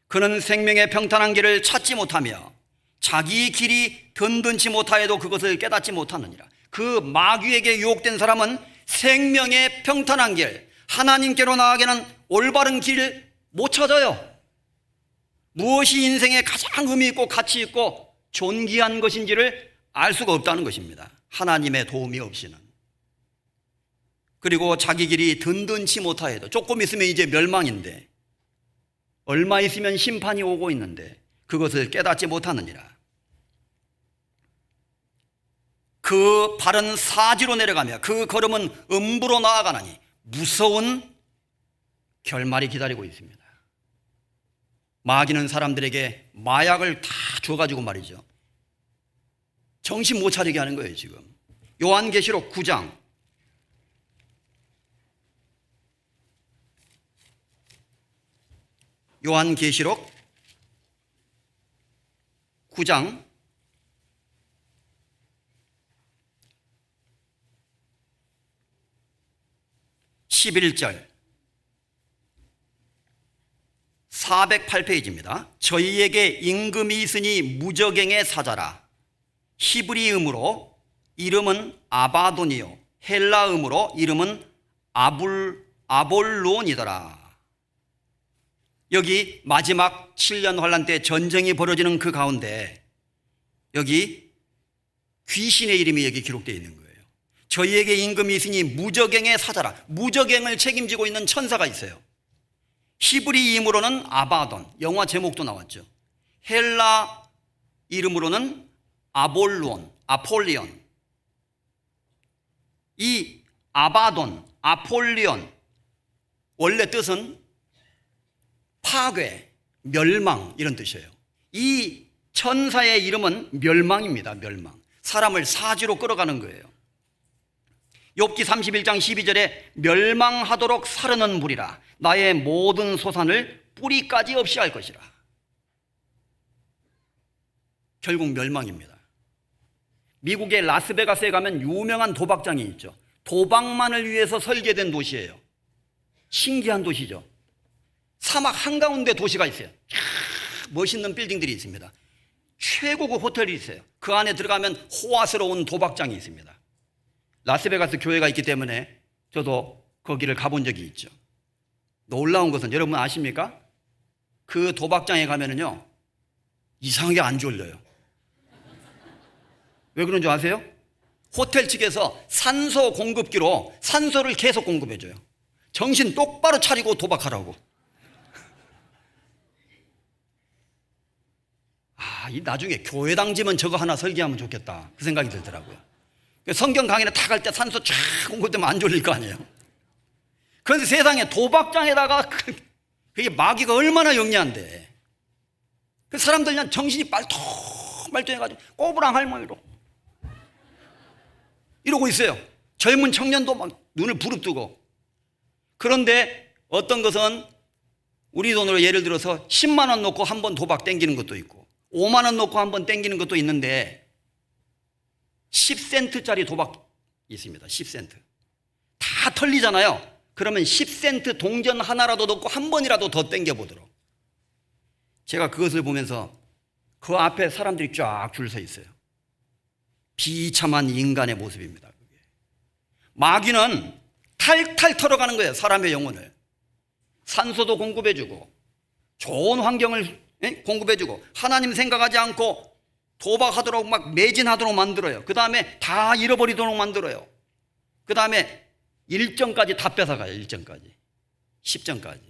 그는 생명의 평탄한 길을 찾지 못하며 자기 길이 든든치 못하여도 그것을 깨닫지 못하느니라. 그 마귀에게 유혹된 사람은 생명의 평탄한 길, 하나님께로 나아가는 올바른 길을 못 찾아요. 무엇이 인생에 가장 의미 있고 가치 있고 존귀한 것인지를 알 수가 없다는 것입니다. 하나님의 도움이 없이는. 그리고 자기 길이 든든치 못하여도 조금 있으면 이제 멸망인데, 얼마 있으면 심판이 오고 있는데 그것을 깨닫지 못하느니라. 그 발은 사지로 내려가며 그 걸음은 음부로 나아가나니 무서운 결말이 기다리고 있습니다. 마귀는 사람들에게 마약을 다 줘가지고 말이죠, 정신 못 차리게 하는 거예요. 지금 요한계시록 9장 요한계시록 9장 11절 408페이지입니다. 저희에게 임금이 있으니 무저갱의 사자라. 히브리음으로 이름은 아바돈이요 헬라음으로 이름은 아볼론이더라. 여기 마지막 7년 환란 때 전쟁이 벌어지는 그 가운데 여기 귀신의 이름이 여기 기록되어 있는 거예요. 저희에게 임금이 있으니 무저갱의 사자라. 무저갱을 책임지고 있는 천사가 있어요. 히브리 이름으로는 아바돈, 영화 제목도 나왔죠. 헬라 이름으로는 아폴리온. 이 아바돈, 아폴리온 원래 뜻은 파괴, 멸망 이런 뜻이에요. 이 천사의 이름은 멸망입니다. 멸망. 사람을 사지로 끌어가는 거예요. 욥기 31장 12절에 멸망하도록 사르는 불이라. 나의 모든 소산을 뿌리까지 없이 할 것이라. 결국 멸망입니다. 미국의 라스베가스에 가면 유명한 도박장이 있죠. 도박만을 위해서 설계된 도시예요. 신기한 도시죠. 사막 한가운데 도시가 있어요. 멋있는 빌딩들이 있습니다. 최고급 호텔이 있어요. 그 안에 들어가면 호화스러운 도박장이 있습니다. 라스베가스 교회가 있기 때문에 저도 거기를 가본 적이 있죠. 놀라운 것은 여러분 아십니까? 그 도박장에 가면은요 이상하게 안 졸려요. 왜 그런 줄 아세요? 호텔 측에서 산소 공급기로 산소를 계속 공급해줘요. 정신 똑바로 차리고 도박하라고. 이 나중에 교회당지면 저거 하나 설계하면 좋겠다 그 생각이 들더라고요. 성경 강의를 다 갈 때 산소 쫙 공급되면 안 졸릴 거 아니에요. 그런데 세상에 도박장에다가 그게 마귀가 얼마나 영리한데, 그 사람들 그냥 정신이 말똥해가지고 꼬부랑 할머니로 이러고 있어요. 젊은 청년도 막 눈을 부릅뜨고. 그런데 어떤 것은 우리 돈으로 예를 들어서 10만 원 놓고 한 번 도박 땡기는 것도 있고 5만 원 놓고 한 번 땡기는 것도 있는데 10센트짜리 도박이 있습니다. 10센트. 다 털리잖아요. 그러면 10센트 동전 하나라도 넣고 한 번이라도 더 땡겨보도록. 제가 그것을 보면서 그 앞에 사람들이 쫙 줄 서 있어요. 비참한 인간의 모습입니다. 그게. 마귀는 탈탈 털어가는 거예요. 사람의 영혼을. 산소도 공급해주고 좋은 환경을 공급해주고 하나님 생각하지 않고 도박하도록 막 매진하도록 만들어요. 그 다음에 다 잃어버리도록 만들어요. 그 다음에 1점까지 다 뺏어가요. 1점까지 10점까지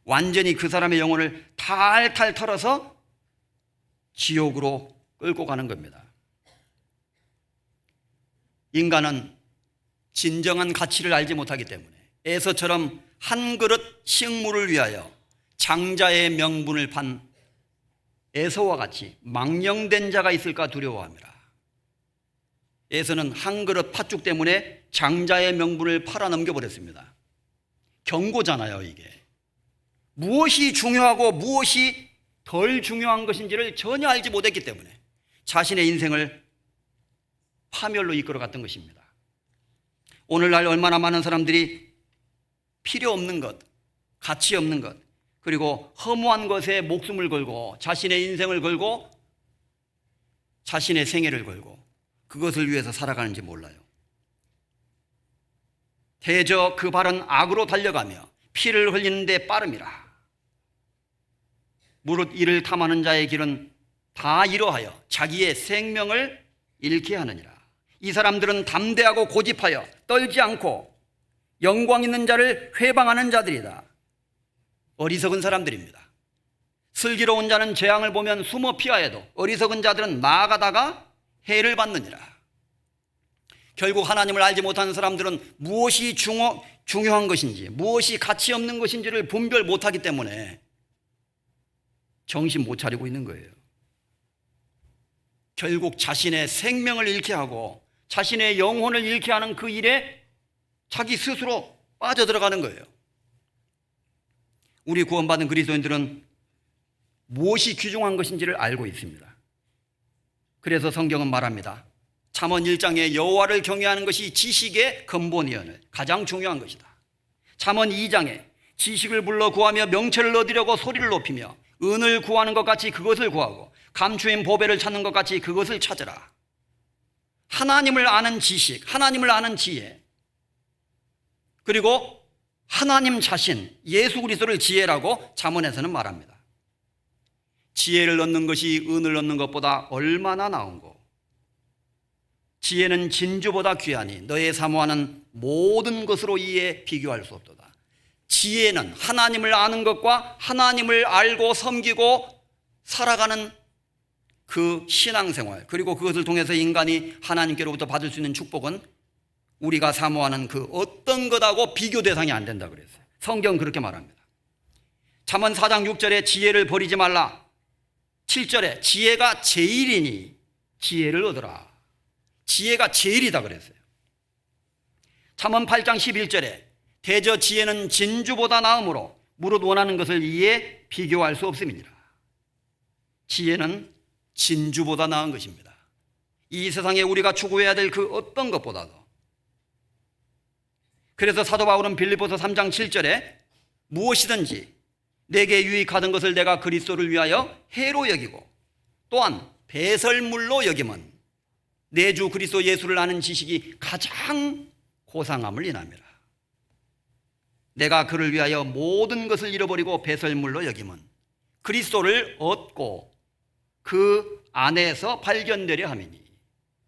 완전히 그 사람의 영혼을 탈탈 털어서 지옥으로 끌고 가는 겁니다. 인간은 진정한 가치를 알지 못하기 때문에 에서처럼 한 그릇 식물을 위하여 장자의 명분을 판 에서와 같이 망령된 자가 있을까 두려워합니다. 에서는 한 그릇 팥죽 때문에 장자의 명분을 팔아 넘겨버렸습니다. 경고잖아요. 이게 무엇이 중요하고 무엇이 덜 중요한 것인지를 전혀 알지 못했기 때문에 자신의 인생을 파멸로 이끌어갔던 것입니다. 오늘날 얼마나 많은 사람들이 필요 없는 것, 가치 없는 것, 그리고 허무한 것에 목숨을 걸고 자신의 인생을 걸고 자신의 생애를 걸고 그것을 위해서 살아가는지 몰라요. 대저 그 발은 악으로 달려가며 피를 흘리는 데 빠름이라. 무릇 이를 탐하는 자의 길은 다 이러하여 자기의 생명을 잃게 하느니라. 이 사람들은 담대하고 고집하여 떨지 않고 영광 있는 자를 회방하는 자들이다. 어리석은 사람들입니다. 슬기로운 자는 재앙을 보면 숨어 피하여도 어리석은 자들은 나아가다가 해를 받느니라. 결국 하나님을 알지 못하는 사람들은 무엇이 중요한 것인지, 무엇이 가치 없는 것인지를 분별 못하기 때문에 정신 못 차리고 있는 거예요. 결국 자신의 생명을 잃게 하고 자신의 영혼을 잃게 하는 그 일에 자기 스스로 빠져들어가는 거예요. 우리 구원받은 그리스도인들은 무엇이 귀중한 것인지를 알고 있습니다. 그래서 성경은 말합니다. 잠언 1장에 여호와를 경외하는 것이 지식의 근본이여는 가장 중요한 것이다. 잠언 2장에 지식을 불러 구하며 명철을 얻으려고 소리를 높이며 은을 구하는 것 같이 그것을 구하고 감추인 보배를 찾는 것 같이 그것을 찾으라. 하나님을 아는 지식, 하나님을 아는 지혜, 그리고 하나님 자신 예수 그리스도를 지혜라고 잠언에서는 말합니다. 지혜를 얻는 것이 은을 얻는 것보다 얼마나 나은고, 지혜는 진주보다 귀하니 너의 사모하는 모든 것으로 이에 비교할 수 없도다. 지혜는 하나님을 아는 것과 하나님을 알고 섬기고 살아가는 그 신앙생활, 그리고 그것을 통해서 인간이 하나님께로부터 받을 수 있는 축복은 우리가 사모하는 그 어떤 것하고 비교 대상이 안 된다 그랬어요. 성경은 그렇게 말합니다. 잠언 4장 6절에 지혜를 버리지 말라, 7절에 지혜가 제일이니 지혜를 얻으라. 지혜가 제일이다 그랬어요. 잠언 8장 11절에 대저 지혜는 진주보다 나음으로 무릇 원하는 것을 이에 비교할 수 없음이니라. 지혜는 진주보다 나은 것입니다. 이 세상에 우리가 추구해야 될 그 어떤 것보다도. 그래서 사도 바울은 빌립보서 3장 7절에 무엇이든지 내게 유익하던 것을 내가 그리스도를 위하여 해로 여기고 또한 배설물로 여김은 내 주 그리스도 예수를 아는 지식이 가장 고상함을 인함이라. 내가 그를 위하여 모든 것을 잃어버리고 배설물로 여김은 그리스도를 얻고 그 안에서 발견되려 함이니.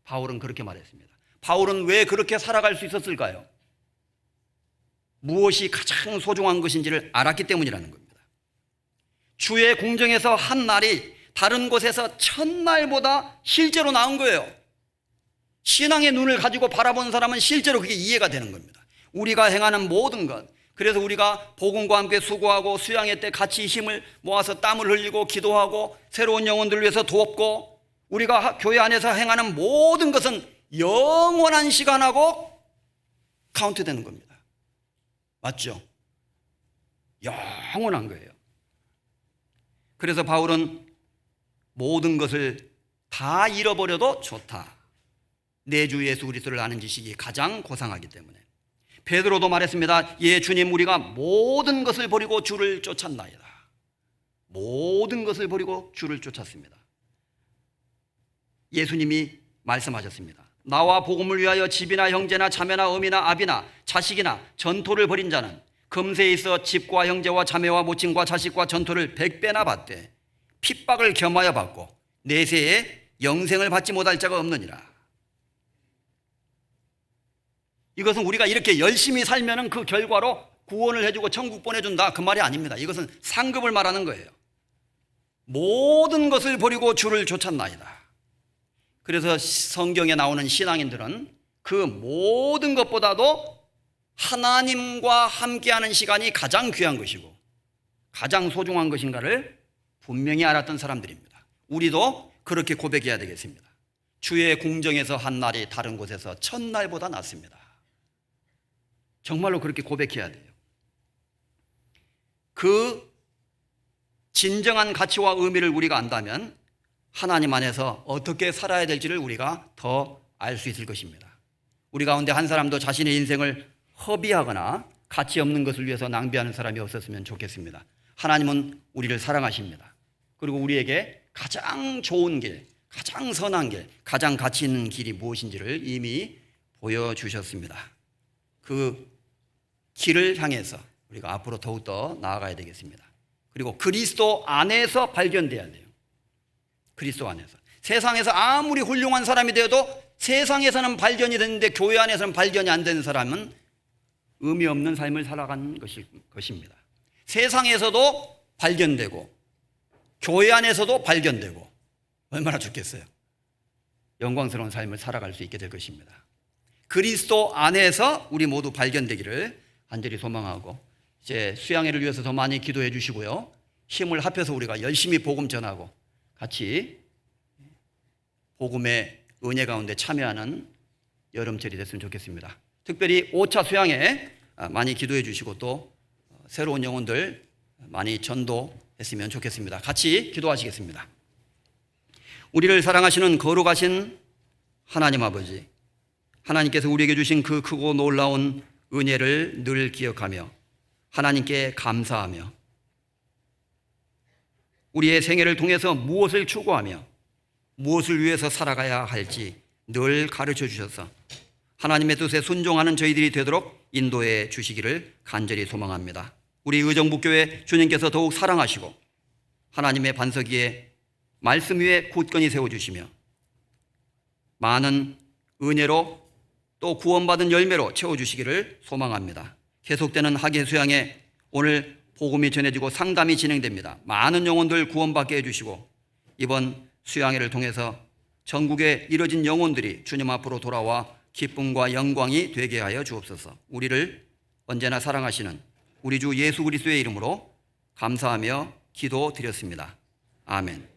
바울은 그렇게 말했습니다. 바울은 왜 그렇게 살아갈 수 있었을까요? 무엇이 가장 소중한 것인지를 알았기 때문이라는 겁니다. 주의 공정에서 한 날이 다른 곳에서 천날보다 실제로 나은 거예요. 신앙의 눈을 가지고 바라본 사람은 실제로 그게 이해가 되는 겁니다. 우리가 행하는 모든 것, 그래서 우리가 복음과 함께 수고하고 수양회 때 같이 힘을 모아서 땀을 흘리고 기도하고 새로운 영혼들을 위해서 돕고 우리가 교회 안에서 행하는 모든 것은 영원한 시간하고 카운트 되는 겁니다. 맞죠? 영원한 거예요. 그래서 바울은 모든 것을 다 잃어버려도 좋다. 내 주 예수 그리스도를 아는 지식이 가장 고상하기 때문에. 베드로도 말했습니다. 예, 주님, 우리가 모든 것을 버리고 주를 쫓았나이다. 모든 것을 버리고 주를 쫓았습니다. 예수님이 말씀하셨습니다. 나와 복음을 위하여 집이나 형제나 자매나 어미나 아비나 자식이나 전토를 벌인 자는 금세에 있어 집과 형제와 자매와 모친과 자식과 전토를 100배나 받되 핍박을 겸하여 받고 내세에 영생을 받지 못할 자가 없느니라. 이것은 우리가 이렇게 열심히 살면은 그 결과로 구원을 해주고 천국 보내준다, 그 말이 아닙니다. 이것은 상급을 말하는 거예요. 모든 것을 버리고 주를 쫓았나이다. 그래서 성경에 나오는 신앙인들은 그 모든 것보다도 하나님과 함께하는 시간이 가장 귀한 것이고 가장 소중한 것인가를 분명히 알았던 사람들입니다. 우리도 그렇게 고백해야 되겠습니다. 주의 공정에서 한 날이 다른 곳에서 천날보다 낫습니다. 정말로 그렇게 고백해야 돼요. 그 진정한 가치와 의미를 우리가 안다면 하나님 안에서 어떻게 살아야 될지를 우리가 더 알 수 있을 것입니다. 우리 가운데 한 사람도 자신의 인생을 허비하거나 가치 없는 것을 위해서 낭비하는 사람이 없었으면 좋겠습니다. 하나님은 우리를 사랑하십니다. 그리고 우리에게 가장 좋은 길, 가장 선한 길, 가장 가치 있는 길이 무엇인지를 이미 보여주셨습니다. 그 길을 향해서 우리가 앞으로 더욱더 나아가야 되겠습니다. 그리고 그리스도 안에서 발견돼야 돼요. 그리스도 안에서. 세상에서 아무리 훌륭한 사람이 되어도 세상에서는 발견이 됐는데 교회 안에서는 발견이 안 되는 사람은 의미 없는 삶을 살아간 것입니다. 세상에서도 발견되고 교회 안에서도 발견되고 얼마나 좋겠어요. 영광스러운 삶을 살아갈 수 있게 될 것입니다. 그리스도 안에서 우리 모두 발견되기를 간절히 소망하고, 이제 수양회를 위해서 더 많이 기도해 주시고요, 힘을 합해서 우리가 열심히 복음 전하고 같이 복음의 은혜 가운데 참여하는 여름철이 됐으면 좋겠습니다. 특별히 5차 수양회 많이 기도해 주시고 또 새로운 영혼들 많이 전도했으면 좋겠습니다. 같이 기도하시겠습니다. 우리를 사랑하시는 거룩하신 하나님 아버지, 하나님께서 우리에게 주신 그 크고 놀라운 은혜를 늘 기억하며 하나님께 감사하며 우리의 생애를 통해서 무엇을 추구하며 무엇을 위해서 살아가야 할지 늘 가르쳐 주셔서 하나님의 뜻에 순종하는 저희들이 되도록 인도해 주시기를 간절히 소망합니다. 우리 의정부교회 주님께서 더욱 사랑하시고 하나님의 반석 위에 말씀 위에 굳건히 세워주시며 많은 은혜로 또 구원받은 열매로 채워주시기를 소망합니다. 계속되는 학예 수양에 오늘 복음이 전해지고 상담이 진행됩니다. 많은 영혼들 구원받게 해주시고 이번 수양회를 통해서 전국에 이뤄진 영혼들이 주님 앞으로 돌아와 기쁨과 영광이 되게 하여 주옵소서. 우리를 언제나 사랑하시는 우리 주 예수 그리스도의 이름으로 감사하며 기도드렸습니다. 아멘.